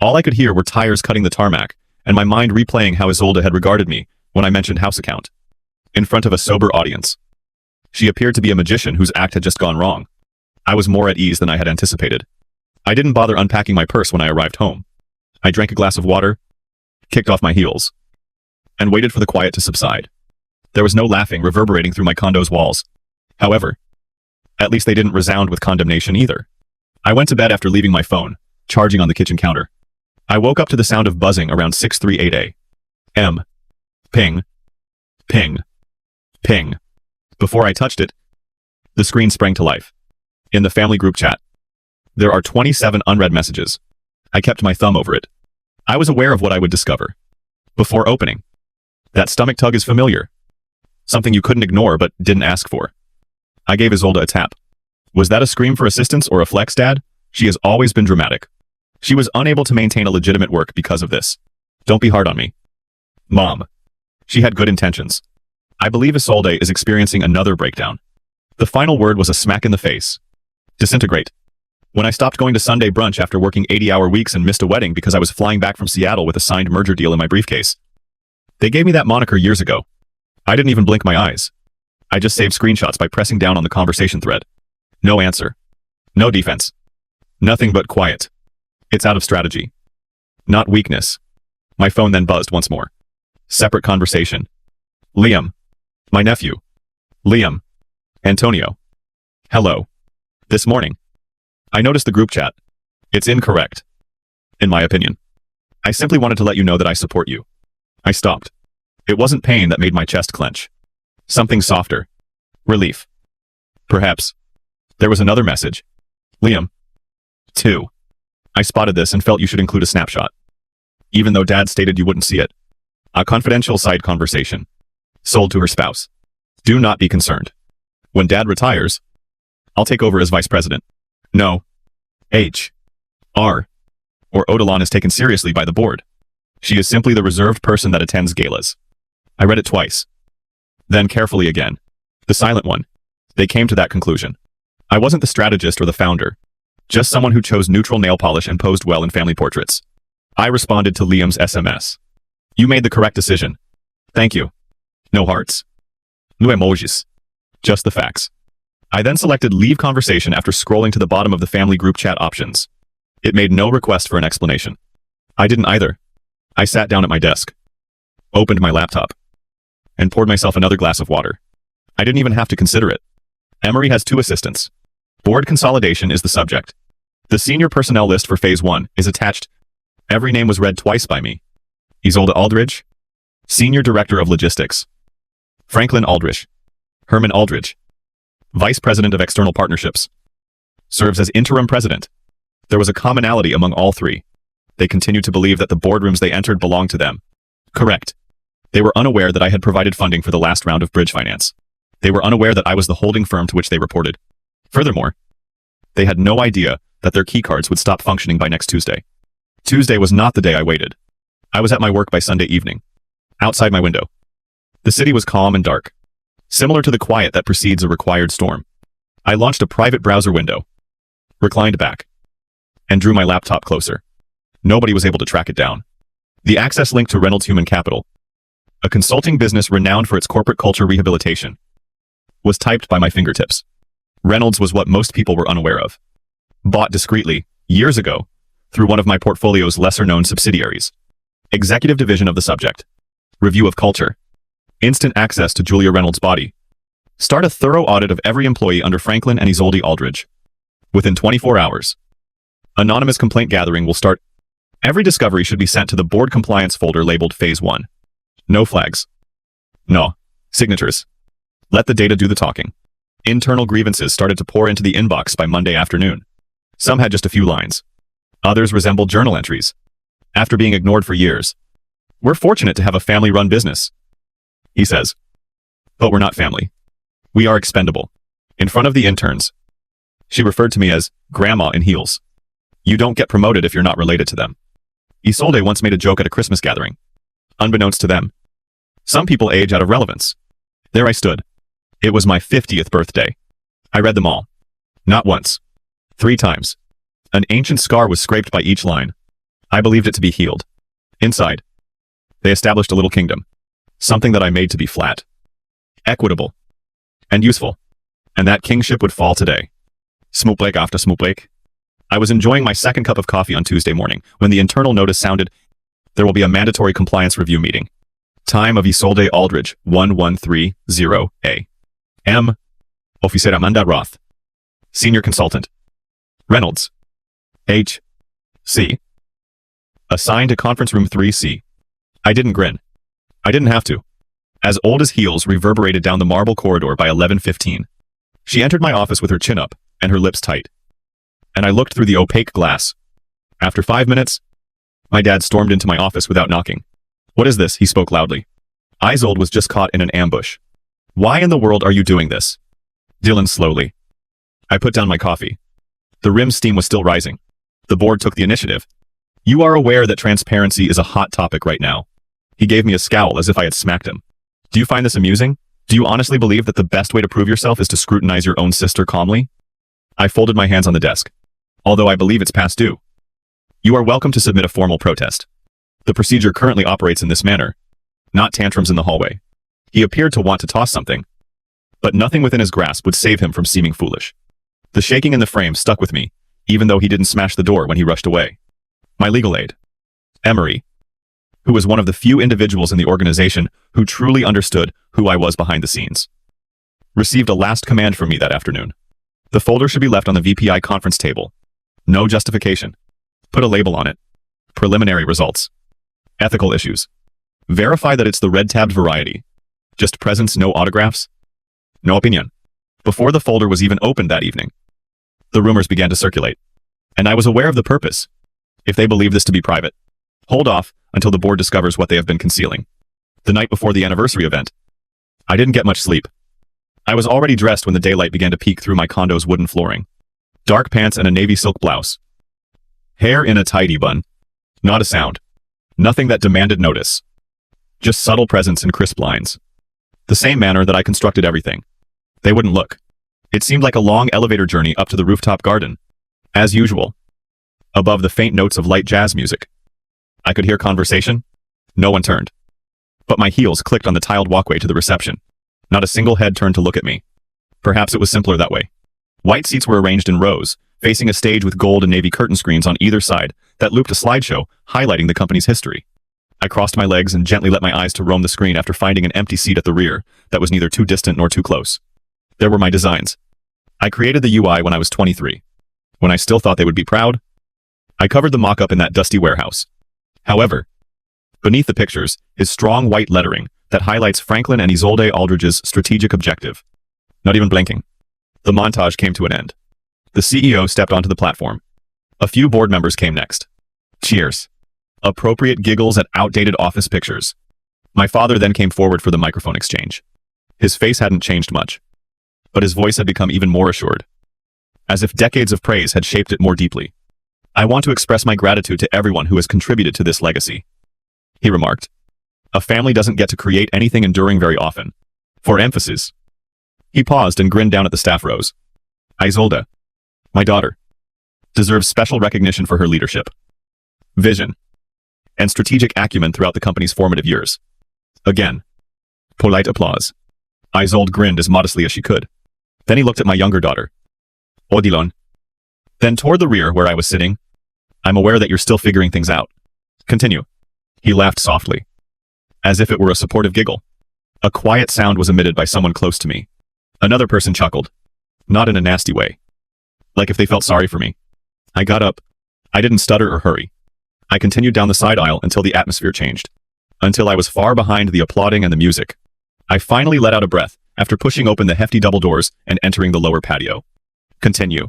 All I could hear were tires cutting the tarmac, and my mind replaying how Isolde had regarded me when I mentioned house account. In front of a sober audience. She appeared to be a magician whose act had just gone wrong. I was more at ease than I had anticipated. I didn't bother unpacking my purse when I arrived home. I drank a glass of water, kicked off my heels, and waited for the quiet to subside. There was no laughing reverberating through my condo's walls. However, at least they didn't resound with condemnation either. I went to bed after leaving my phone, charging on the kitchen counter. I woke up to the sound of buzzing around 6:38 a.m. Ping. Ping. Ping. Before I touched it, the screen sprang to life. In the family group chat, there are 27 unread messages. I kept my thumb over it. I was aware of what I would discover. Before opening. That stomach tug is familiar. Something you couldn't ignore but didn't ask for. I gave Isolde a tap. Was that a scream for assistance or a flex, Dad? She has always been dramatic. She was unable to maintain a legitimate work because of this. Don't be hard on me. Mom. She had good intentions. I believe Isolde is experiencing another breakdown. The final word was a smack in the face. Disintegrate. When I stopped going to Sunday brunch after working 80-hour weeks and missed a wedding because I was flying back from Seattle with a signed merger deal in my briefcase. They gave me that moniker years ago. I didn't even blink my eyes. I just saved screenshots by pressing down on the conversation thread. No answer. No defense. Nothing but quiet. It's out of strategy. not weakness. My phone then buzzed once more. Separate conversation. Liam. My nephew. Liam. Antonio. Hello. This morning. I noticed the group chat. It's incorrect. In my opinion. I simply wanted to let you know that I support you. I stopped. It wasn't pain that made my chest clench. Something softer. Relief. Perhaps. There was another message. Liam. 2. I spotted this and felt you should include a snapshot. Even though Dad stated you wouldn't see it. A confidential side conversation. Sold to her spouse. Do not be concerned. When Dad retires, I'll take over as vice president. No. H.R. or Odilon is taken seriously by the board. She is simply the reserved person that attends galas. I read it twice. Then carefully again. The silent one. They came to that conclusion. I wasn't the strategist or the founder. Just someone who chose neutral nail polish and posed well in family portraits. I responded to Liam's SMS. You made the correct decision. Thank you. No hearts. No emojis. Just the facts. I then selected leave conversation after scrolling to the bottom of the family group chat options. It made no request for an explanation. I didn't either. I sat down at my desk, opened my laptop, and poured myself another glass of water. I didn't even have to consider it. Emery has 2 assistants. Board consolidation is the subject. The senior personnel list for Phase 1 is attached. Every name was read twice by me. Isolde Aldridge, Senior Director of Logistics. Franklin Aldrich. Herman Aldridge, Vice President of External Partnerships. Serves as Interim President. There was a commonality among all 3. They continued to believe that the boardrooms they entered belonged to them. Correct. They were unaware that I had provided funding for the last round of bridge finance. They were unaware that I was the holding firm to which they reported. Furthermore, they had no idea that their keycards would stop functioning by next Tuesday. Tuesday was not the day I waited. I was at my work by Sunday evening. Outside my window. The city was calm and dark. Similar to the quiet that precedes a required storm. I launched a private browser window. Reclined back. And drew my laptop closer. Nobody was able to track it down. The access link to Reynolds Human Capital, a consulting business renowned for its corporate culture rehabilitation, was typed by my fingertips. Reynolds was what most people were unaware of. Bought discreetly, years ago, through one of my portfolio's lesser-known subsidiaries. Executive division of the subject. Review of culture. Instant access to Julia Reynolds' body. Start a thorough audit of every employee under Franklin and Isolde Aldridge. Within 24 hours. Anonymous complaint gathering will start. Every discovery should be sent to the board compliance folder labeled Phase 1. No flags. No. Signatures. Let the data do the talking. Internal grievances started to pour into the inbox by Monday afternoon. Some had just a few lines. Others resembled journal entries. After being ignored for years. We're fortunate to have a family-run business, he says. But we're not family. We are expendable. In front of the interns. She referred to me as Grandma in heels. You don't get promoted if you're not related to them. Isolde once made a joke at a Christmas gathering. Unbeknownst to them. Some people age out of relevance. There I stood. It was my 50th birthday. I read them all. Not once. 3 times. An ancient scar was scraped by each line. I believed it to be healed. Inside. They established a little kingdom. Something that I made to be flat. Equitable. And useful. And that kingship would fall today. Smoopblake after smoopblake. I was enjoying my second cup of coffee on Tuesday morning when the internal notice sounded. There will be a mandatory compliance review meeting. Time of Isolde Aldridge, 1130 A.M. Officer Amanda Roth. Senior Consultant. Reynolds. H.C. Assigned to Conference Room 3C. I didn't grin. I didn't have to. As old as heels reverberated down the marble corridor by 11:15. She entered my office with her chin up and her lips tight. And I looked through the opaque glass. After 5 minutes, my dad stormed into my office without knocking. What is this? He spoke loudly. Isolde was just caught in an ambush. Why in the world are you doing this? Dylan slowly. I put down my coffee. The rim's steam was still rising. The board took the initiative. You are aware that transparency is a hot topic right now. He gave me a scowl as if I had smacked him. Do you find this amusing? Do you honestly believe that the best way to prove yourself is to scrutinize your own sister calmly? I folded my hands on the desk. Although I believe it's past due. You are welcome to submit a formal protest. The procedure currently operates in this manner. Not tantrums in the hallway. He appeared to want to toss something. But nothing within his grasp would save him from seeming foolish. The shaking in the frame stuck with me, even though he didn't smash the door when he rushed away. My legal aid. Emery, who was one of the few individuals in the organization who truly understood who I was behind the scenes, received a last command from me that afternoon. The folder should be left on the VPI conference table. No justification. Put a label on it. Preliminary results. Ethical issues. Verify that it's the red-tabbed variety. Just presents, no autographs. No opinion. Before the folder was even opened that evening, the rumors began to circulate. And I was aware of the purpose. If they believe this to be private, hold off until the board discovers what they have been concealing. The night before the anniversary event, I didn't get much sleep. I was already dressed when the daylight began to peek through my condo's wooden flooring. Dark pants and a navy silk blouse. Hair in a tidy bun. Not a sound. Nothing that demanded notice. Just subtle presence and crisp lines. The same manner that I constructed everything. They wouldn't look. It seemed like a long elevator journey up to the rooftop garden. As usual. Above the faint notes of light jazz music. I could hear conversation. No one turned. But my heels clicked on the tiled walkway to the reception. Not a single head turned to look at me. Perhaps it was simpler that way. White seats were arranged in rows, facing a stage with gold and navy curtain screens on either side that looped a slideshow highlighting the company's history. I crossed my legs and gently let my eyes to roam the screen after finding an empty seat at the rear that was neither too distant nor too close. There were my designs. I created the UI when I was 23. When I still thought they would be proud, I covered the mock-up in that dusty warehouse. However, beneath the pictures is strong white lettering that highlights Franklin and Isolde Aldridge's strategic objective. Not even blinking. The montage came to an end. The CEO stepped onto the platform. A few board members came next. Cheers. Appropriate giggles at outdated office pictures. My father then came forward for the microphone exchange. His face hadn't changed much, but his voice had become even more assured, as if decades of praise had shaped it more deeply. I want to express my gratitude to everyone who has contributed to this legacy, he remarked. A family doesn't get to create anything enduring very often. For emphasis, he paused and grinned down at the staff rows. Isolde, my daughter, deserves special recognition for her leadership, vision, and strategic acumen throughout the company's formative years. Again, polite applause. Isolde grinned as modestly as she could. Then he looked at my younger daughter, Odilon. Then toward the rear where I was sitting. I'm aware that you're still figuring things out. Continue. He laughed softly, as if it were a supportive giggle. A quiet sound was emitted by someone close to me. Another person chuckled, not in a nasty way, like if they felt sorry for me. I got up. I didn't stutter or hurry. I continued down the side aisle until the atmosphere changed, until I was far behind the applauding and the music. I finally let out a breath after pushing open the hefty double doors and entering the lower patio. Continue.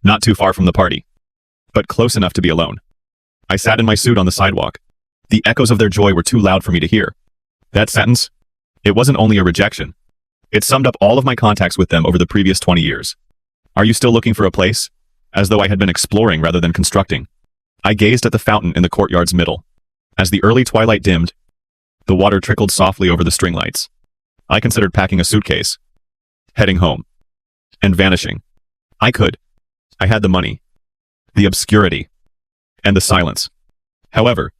Not too far from the party, but close enough to be alone. I sat in my suit on the sidewalk. The echoes of their joy were too loud for me to hear. That sentence? It wasn't only a rejection. It summed up all of my contacts with them over the previous 20 years. Are you still looking for a place? As though I had been exploring rather than constructing. I gazed at the fountain in the courtyard's middle. As the early twilight dimmed, the water trickled softly over the string lights. I considered packing a suitcase, heading home, and vanishing. I could. I had the money, the obscurity, and the silence. However,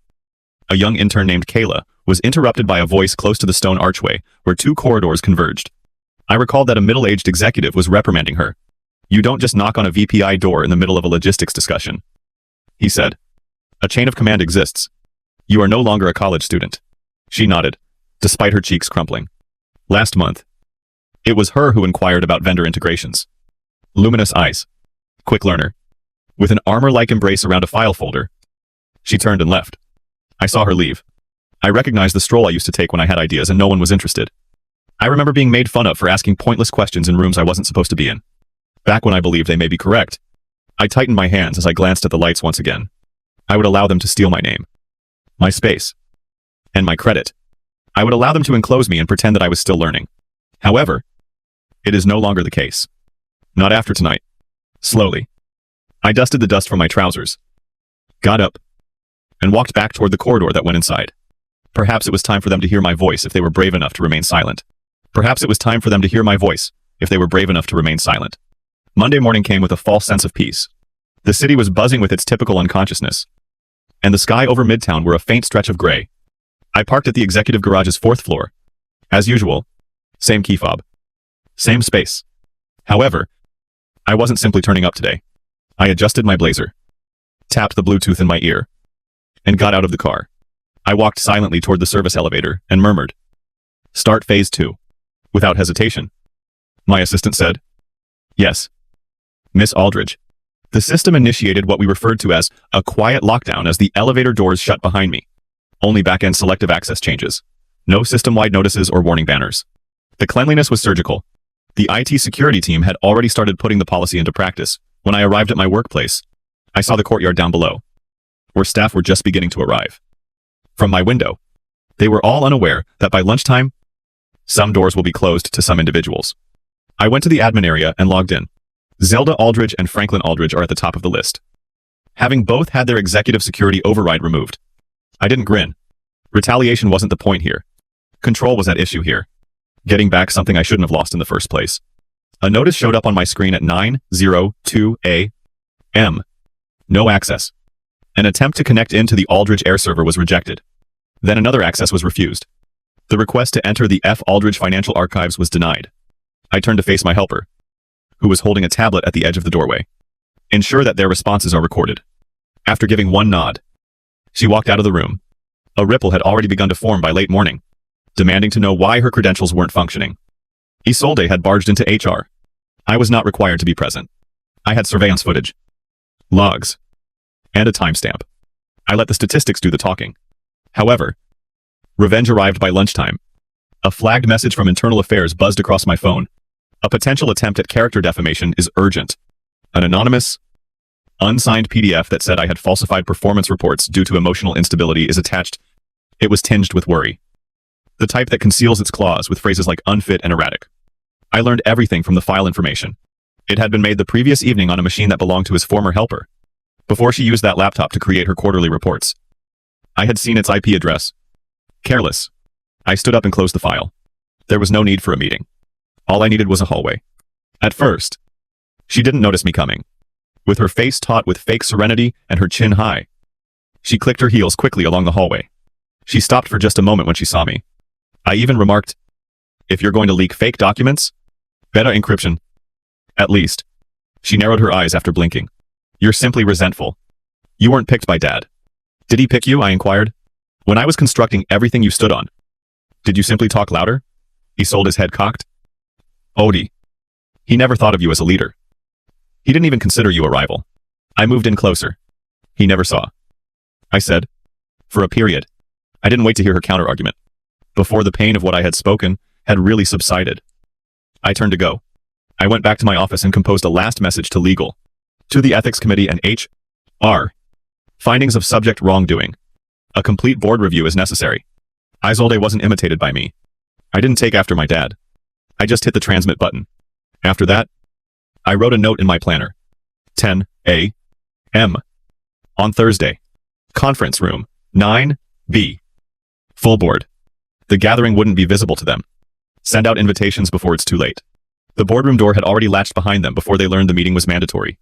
a young intern named Kayla was interrupted by a voice close to the stone archway where two corridors converged. I recalled that a middle-aged executive was reprimanding her. You don't just knock on a VPI door in the middle of a logistics discussion, he said. A chain of command exists. You are no longer a college student. She nodded, despite her cheeks crumpling. Last month, it was her who inquired about vendor integrations. Luminous eyes. Quick learner. With an armor-like embrace around a file folder. She turned and left. I saw her leave. I recognized the stroll I used to take when I had ideas and no one was interested. I remember being made fun of for asking pointless questions in rooms I wasn't supposed to be in. Back when I believed they may be correct. I tightened my hands as I glanced at the lights once again. I would allow them to steal my name, my space, and my credit. I would allow them to enclose me and pretend that I was still learning. However, it is no longer the case. Not after tonight. Slowly, I dusted the dust from my trousers, got up, and walked back toward the corridor that went inside. Perhaps it was time for them to hear my voice if they were brave enough to remain silent. Perhaps it was time for them to hear my voice if they were brave enough to remain silent. Monday morning came with a false sense of peace. The city was buzzing with its typical unconsciousness, and the sky over Midtown were a faint stretch of gray. I parked at the executive garage's 4th floor. As usual, same key fob, same space. However, I wasn't simply turning up today. I adjusted my blazer, tapped the Bluetooth in my ear, and got out of the car. I walked silently toward the service elevator and murmured, "Start phase 2. Without hesitation. My assistant said, "Yes, Miss Aldridge." The system initiated what we referred to as a quiet lockdown as the elevator doors shut behind me. Only back-end selective access changes. No system-wide notices or warning banners. The cleanliness was surgical. The IT security team had already started putting the policy into practice. When I arrived at my workplace, I saw the courtyard down below, where staff were just beginning to arrive. From my window, they were all unaware that by lunchtime, some doors will be closed to some individuals. I went to the admin area and logged in. Zelda Aldridge and Franklin Aldridge are at the top of the list, having both had their executive security override removed. I didn't grin. Retaliation wasn't the point here. Control was at issue here. Getting back something I shouldn't have lost in the first place. A notice showed up on my screen at 9:02 a.m. No access. An attempt to connect into the Aldridge Air server was rejected. Then another access was refused. The request to enter the F. Aldridge Financial Archives was denied. I turned to face my helper, who was holding a tablet at the edge of the doorway. Ensure that their responses are recorded. After giving one nod, she walked out of the room. A ripple had already begun to form by late morning, demanding to know why her credentials weren't functioning. Isolde had barged into HR. I was not required to be present. I had surveillance footage, logs, and a timestamp. I let the statistics do the talking. However, revenge arrived by lunchtime. A flagged message from Internal Affairs buzzed across my phone. A potential attempt at character defamation is urgent. An anonymous, unsigned PDF that said I had falsified performance reports due to emotional instability is attached. It was tinged with worry. The type that conceals its clause with phrases like unfit and erratic. I learned everything from the file information. It had been made the previous evening on a machine that belonged to his former helper, before she used that laptop to create her quarterly reports. I had seen its IP address. Careless. I stood up and closed the file. There was no need for a meeting. All I needed was a hallway. At first, she didn't notice me coming. With her face taut with fake serenity and her chin high, she clicked her heels quickly along the hallway. She stopped for just a moment when she saw me. I even remarked, "If you're going to leak fake documents, beta encryption." At least. She narrowed her eyes after blinking. "You're simply resentful. You weren't picked by Dad." "Did he pick you?" I inquired. "When I was constructing everything you stood on, did you simply talk louder?" He sold his head cocked. "Odie. He never thought of you as a leader. He didn't even consider you a rival." I moved in closer. "He never saw," I said. For a period, I didn't wait to hear her counter-argument. Before the pain of what I had spoken had really subsided, I turned to go. I went back to my office and composed a last message to legal, to the ethics committee and HR. Findings of subject wrongdoing. A complete board review is necessary. Isolde wasn't imitated by me. I didn't take after my dad. I just hit the transmit button. After that, I wrote a note in my planner. 10 a.m. on Thursday. Conference room, 9B. Full board. The gathering wouldn't be visible to them. Send out invitations before it's too late. The boardroom door had already latched behind them before they learned the meeting was mandatory.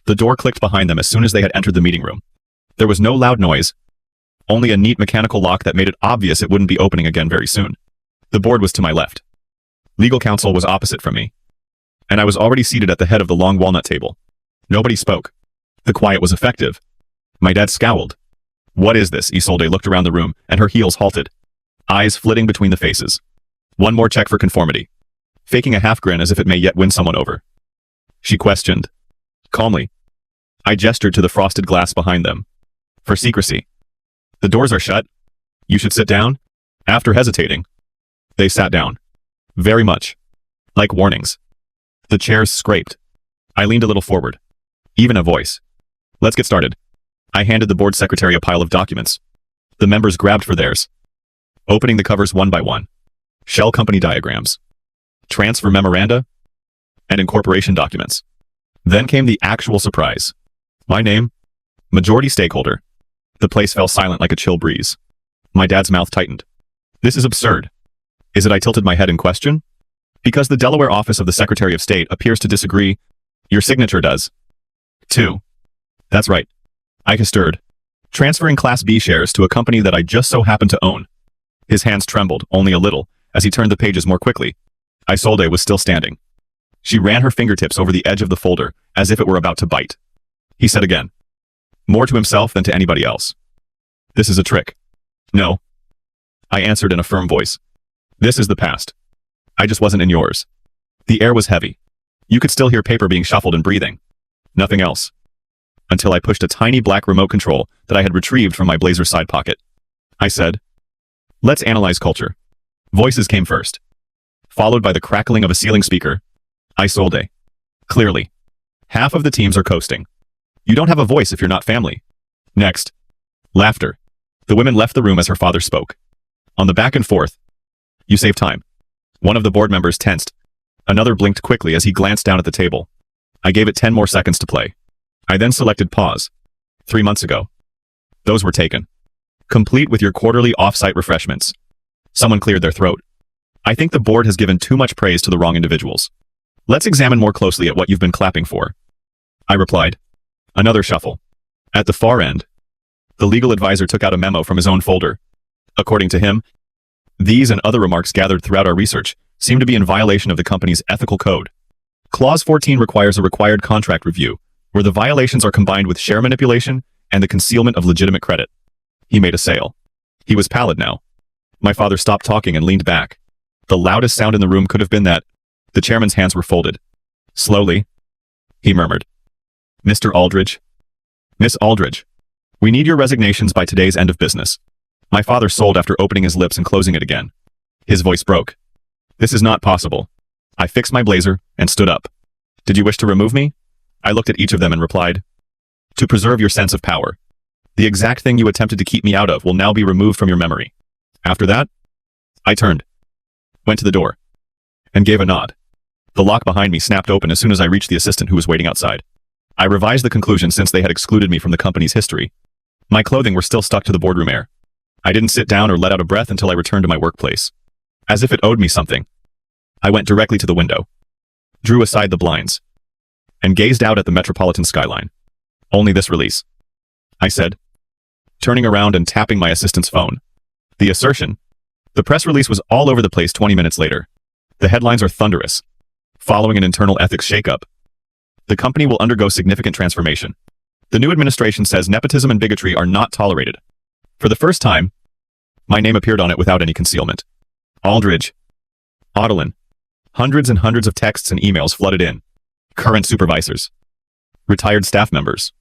The door clicked behind them as soon as they had entered the meeting room. There was no loud noise, only a neat mechanical lock that made it obvious it wouldn't be opening again very soon. The board was to my left. Legal counsel was opposite from me, and I was already seated at the head of the long walnut table. Nobody spoke. The quiet was effective. My dad scowled. "What is this?" Isolde looked around the room, and her heels halted, eyes flitting between the faces. "One more check for conformity." Faking a half grin as if it may yet win someone over, she questioned. Calmly, I gestured to the frosted glass behind them. "For secrecy." "The doors are shut. You should sit down." After hesitating, they sat down. Very much like warnings. The chairs scraped. I leaned a little forward. Even a voice. "Let's get started." I handed the board secretary a pile of documents. The members grabbed for theirs, opening the covers one by one. Shell company diagrams, transfer memoranda, and incorporation documents. Then came the actual surprise. My name, majority stakeholder. The place fell silent like a chill breeze. My dad's mouth tightened. "This is absurd." Is it I tilted my head in question? "Because the Delaware office of the Secretary of State appears to disagree. Your signature does." "Two." "That's right." I stirred, transferring Class B shares to a company that I just so happened to own. His hands trembled, only a little, as he turned the pages more quickly. Isolde was still standing. She ran her fingertips over the edge of the folder, as if it were about to bite. He said again, more to himself than to anybody else. This is a trick. No. I answered in a firm voice. This is the past. I just wasn't in yours. The air was heavy. You could still hear paper being shuffled and breathing. Nothing else. Until I pushed a tiny black remote control that I had retrieved from my blazer side pocket. I said, "Let's analyze culture." Voices came first, followed by the crackling of a ceiling speaker. Isolde. Clearly. Half of the teams are coasting. You don't have a voice if you're not family. Next. Laughter. The women left the room as her father spoke. On the back and forth. You save time. One of the board members tensed. Another blinked quickly as he glanced down at the table. I gave it 10 more seconds to play. I then selected pause. 3 months ago. Those were taken. Complete with your quarterly off-site refreshments. Someone cleared their throat. I think the board has given too much praise to the wrong individuals. Let's examine more closely at what you've been clapping for. I replied. Another shuffle. At the far end, the legal advisor took out a memo from his own folder. According to him, these and other remarks gathered throughout our research seem to be in violation of the company's ethical code. Clause 14 requires a required contract review, where the violations are combined with share manipulation and the concealment of legitimate credit. He made a sale. He was pallid now. My father stopped talking and leaned back. The loudest sound in the room could have been that. The chairman's hands were folded. Slowly, he murmured. Mr. Aldridge. Miss Aldridge. We need your resignations by today's end of business. My father sold after opening his lips and closing it again. His voice broke. This is not possible. I fixed my blazer and stood up. Did you wish to remove me? I looked at each of them and replied. To preserve your sense of power. The exact thing you attempted to keep me out of will now be removed from your memory. After that, I turned, went to the door, and gave a nod. The lock behind me snapped open as soon as I reached the assistant who was waiting outside. I revised the conclusion since they had excluded me from the company's history. My clothing were still stuck to the boardroom air. I didn't sit down or let out a breath until I returned to my workplace. As if it owed me something. I went directly to the window, drew aside the blinds, and gazed out at the metropolitan skyline. Only this release, I said, turning around and tapping my assistant's phone. The assertion. The press release was all over the place 20 minutes later. The headlines are thunderous. Following an internal ethics shakeup, the company will undergo significant transformation. The new administration says nepotism and bigotry are not tolerated. For the first time, my name appeared on it without any concealment. Aldridge. Audlin. Hundreds and hundreds of texts and emails flooded in. Current supervisors. Retired staff members.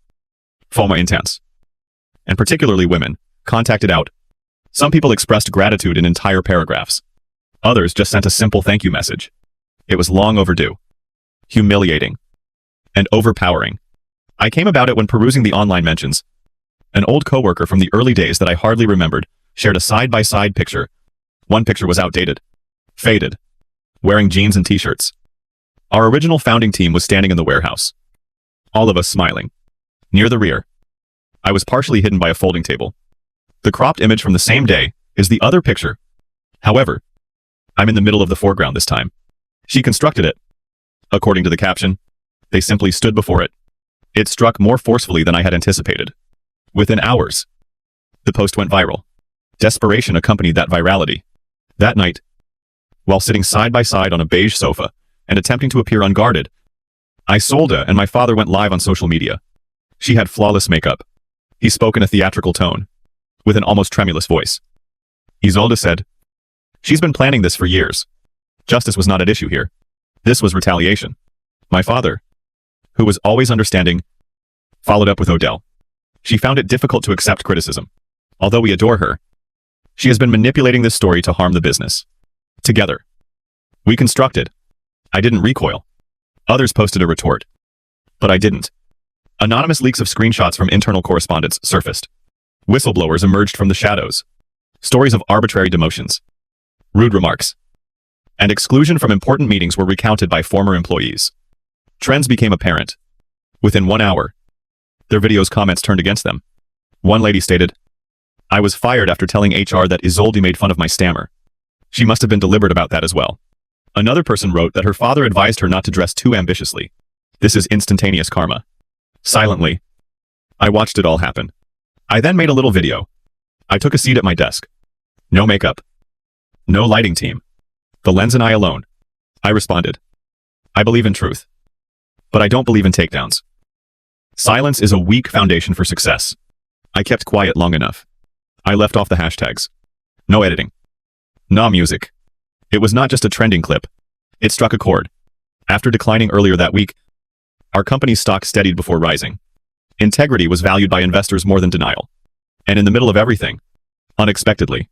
Former interns. And particularly women, contacted out. Some people expressed gratitude in entire paragraphs. Others just sent a simple thank you message. It was long overdue. Humiliating. And overpowering. I came about it when perusing the online mentions. An old coworker from the early days that I hardly remembered shared a side-by-side picture. One picture was outdated. Faded. Wearing jeans and t-shirts. Our original founding team was standing in the warehouse. All of us smiling. Near the rear. I was partially hidden by a folding table. The cropped image from the same day is the other picture. However, I'm in the middle of the foreground this time. She constructed it. According to the caption, they simply stood before it. It struck more forcefully than I had anticipated. Within hours, the post went viral. Desperation accompanied that virality. That night, while sitting side by side on a beige sofa and attempting to appear unguarded, Isolde and my father went live on social media. She had flawless makeup. He spoke in a theatrical tone, with an almost tremulous voice. Isolde said, "She's been planning this for years. Justice was not at issue here. This was retaliation." My father, who was always understanding, followed up with Odell. She found it difficult to accept criticism. Although we adore her, she has been manipulating this story to harm the business. Together, we constructed. I didn't recoil. Others posted a retort. But I didn't. Anonymous leaks of screenshots from internal correspondence surfaced. Whistleblowers emerged from the shadows. Stories of arbitrary demotions, rude remarks, and exclusion from important meetings were recounted by former employees. Trends became apparent. Within 1 hour, their videos' comments turned against them. One lady stated, "I was fired after telling HR that Isolde made fun of my stammer. She must have been deliberate about that as well." Another person wrote that her father advised her not to dress too ambitiously. This is instantaneous karma. Silently, I watched it all happen. I then made a little video. I took a seat at my desk. No makeup. No lighting team. The lens and I alone. I responded. I believe in truth. But I don't believe in takedowns. Silence is a weak foundation for success. I kept quiet long enough. I left off the hashtags. No editing. No music. It was not just a trending clip. It struck a chord. After declining earlier that week, our company's stock steadied before rising. Integrity was valued by investors more than denial. And in the middle of everything, unexpectedly,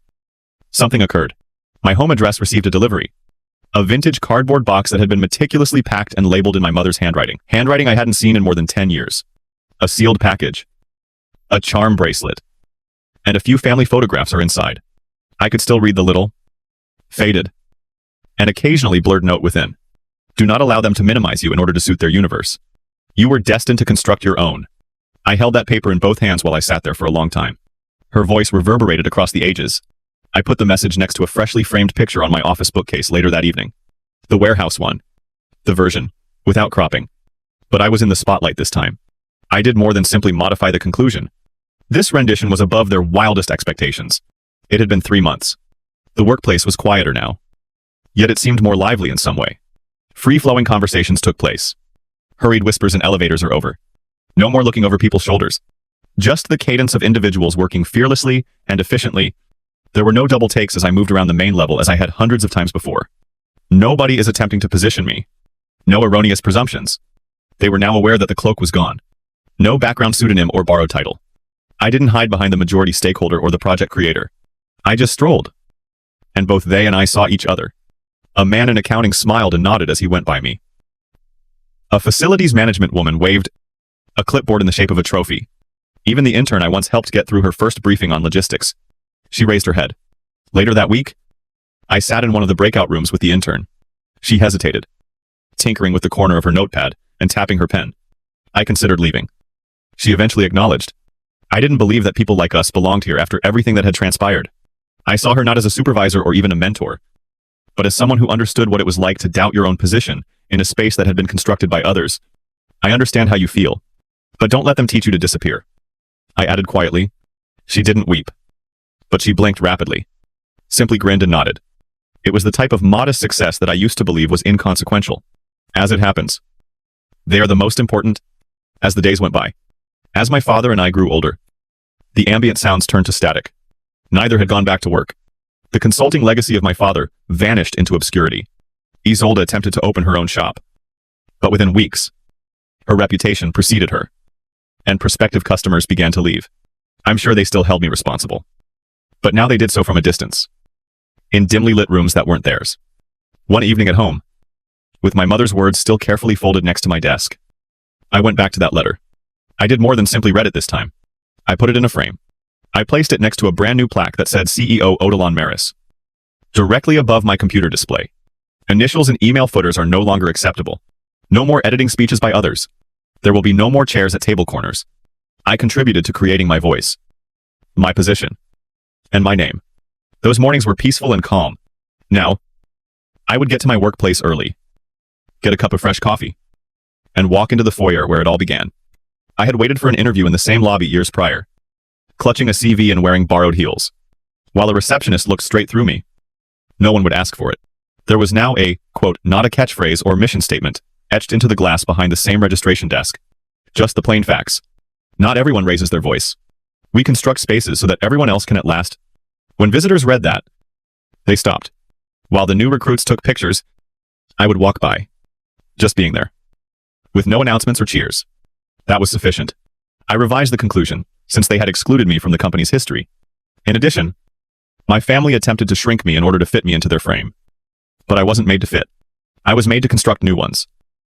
something occurred. My home address received a delivery. A vintage cardboard box that had been meticulously packed and labeled in my mother's handwriting. Handwriting I hadn't seen in more than 10 years. A sealed package. A charm bracelet. And a few family photographs are inside. I could still read the little, faded, and occasionally blurred note within. Do not allow them to minimize you in order to suit their universe. You were destined to construct your own. I held that paper in both hands while I sat there for a long time. Her voice reverberated across the ages. I put the message next to a freshly framed picture on my office bookcase later that evening. The warehouse one. The version, without cropping. But I was in the spotlight this time. I did more than simply modify the conclusion. This rendition was above their wildest expectations. It had been 3 months. The workplace was quieter now. Yet it seemed more lively in some way. Free-flowing conversations took place. Hurried whispers in elevators are over. No more looking over people's shoulders. Just the cadence of individuals working fearlessly and efficiently. There were no double takes as I moved around the main level as I had hundreds of times before. Nobody is attempting to position me. No erroneous presumptions. They were now aware that the cloak was gone. No background pseudonym or borrowed title. I didn't hide behind the majority stakeholder or the project creator. I just strolled. And both they and I saw each other. A man in accounting smiled and nodded as he went by me. A facilities management woman waved a clipboard in the shape of a trophy. Even the intern I once helped get through her first briefing on logistics. She raised her head. Later that week, I sat in one of the breakout rooms with the intern. She hesitated, tinkering with the corner of her notepad and tapping her pen. I considered leaving. She eventually acknowledged. I didn't believe that people like us belonged here after everything that had transpired. I saw her not as a supervisor or even a mentor, but as someone who understood what it was like to doubt your own position in a space that had been constructed by others. I understand how you feel, but don't let them teach you to disappear. I added quietly. She didn't weep, but she blinked rapidly, simply grinned and nodded. It was the type of modest success that I used to believe was inconsequential. As it happens, they are the most important. As the days went by, as my father and I grew older, the ambient sounds turned to static. Neither had gone back to work. The consulting legacy of my father vanished into obscurity. Isolde attempted to open her own shop, but within weeks, her reputation preceded her, and prospective customers began to leave. I'm sure they still held me responsible, but now they did so from a distance, in dimly lit rooms that weren't theirs. One evening at home, with my mother's words still carefully folded next to my desk, I went back to that letter. I did more than simply read it this time. I put it in a frame. I placed it next to a brand new plaque that said CEO Odilon Maris. Directly above my computer display. Initials and email footers are no longer acceptable. No more editing speeches by others. There will be no more chairs at table corners. I contributed to creating my voice, my position, and my name. Those mornings were peaceful and calm. Now, I would get to my workplace early, get a cup of fresh coffee, and walk into the foyer where it all began. I had waited for an interview in the same lobby years prior, clutching a CV and wearing borrowed heels. While a receptionist looked straight through me, no one would ask for it. There was now a, quote, not a catchphrase or mission statement, etched into the glass behind the same registration desk. Just the plain facts. Not everyone raises their voice. We construct spaces so that everyone else can at last. When visitors read that, they stopped. While the new recruits took pictures, I would walk by, just being there, with no announcements or cheers. That was sufficient. I revised the conclusion, since they had excluded me from the company's history. In addition, my family attempted to shrink me in order to fit me into their frame. But I wasn't made to fit. I was made to construct new ones.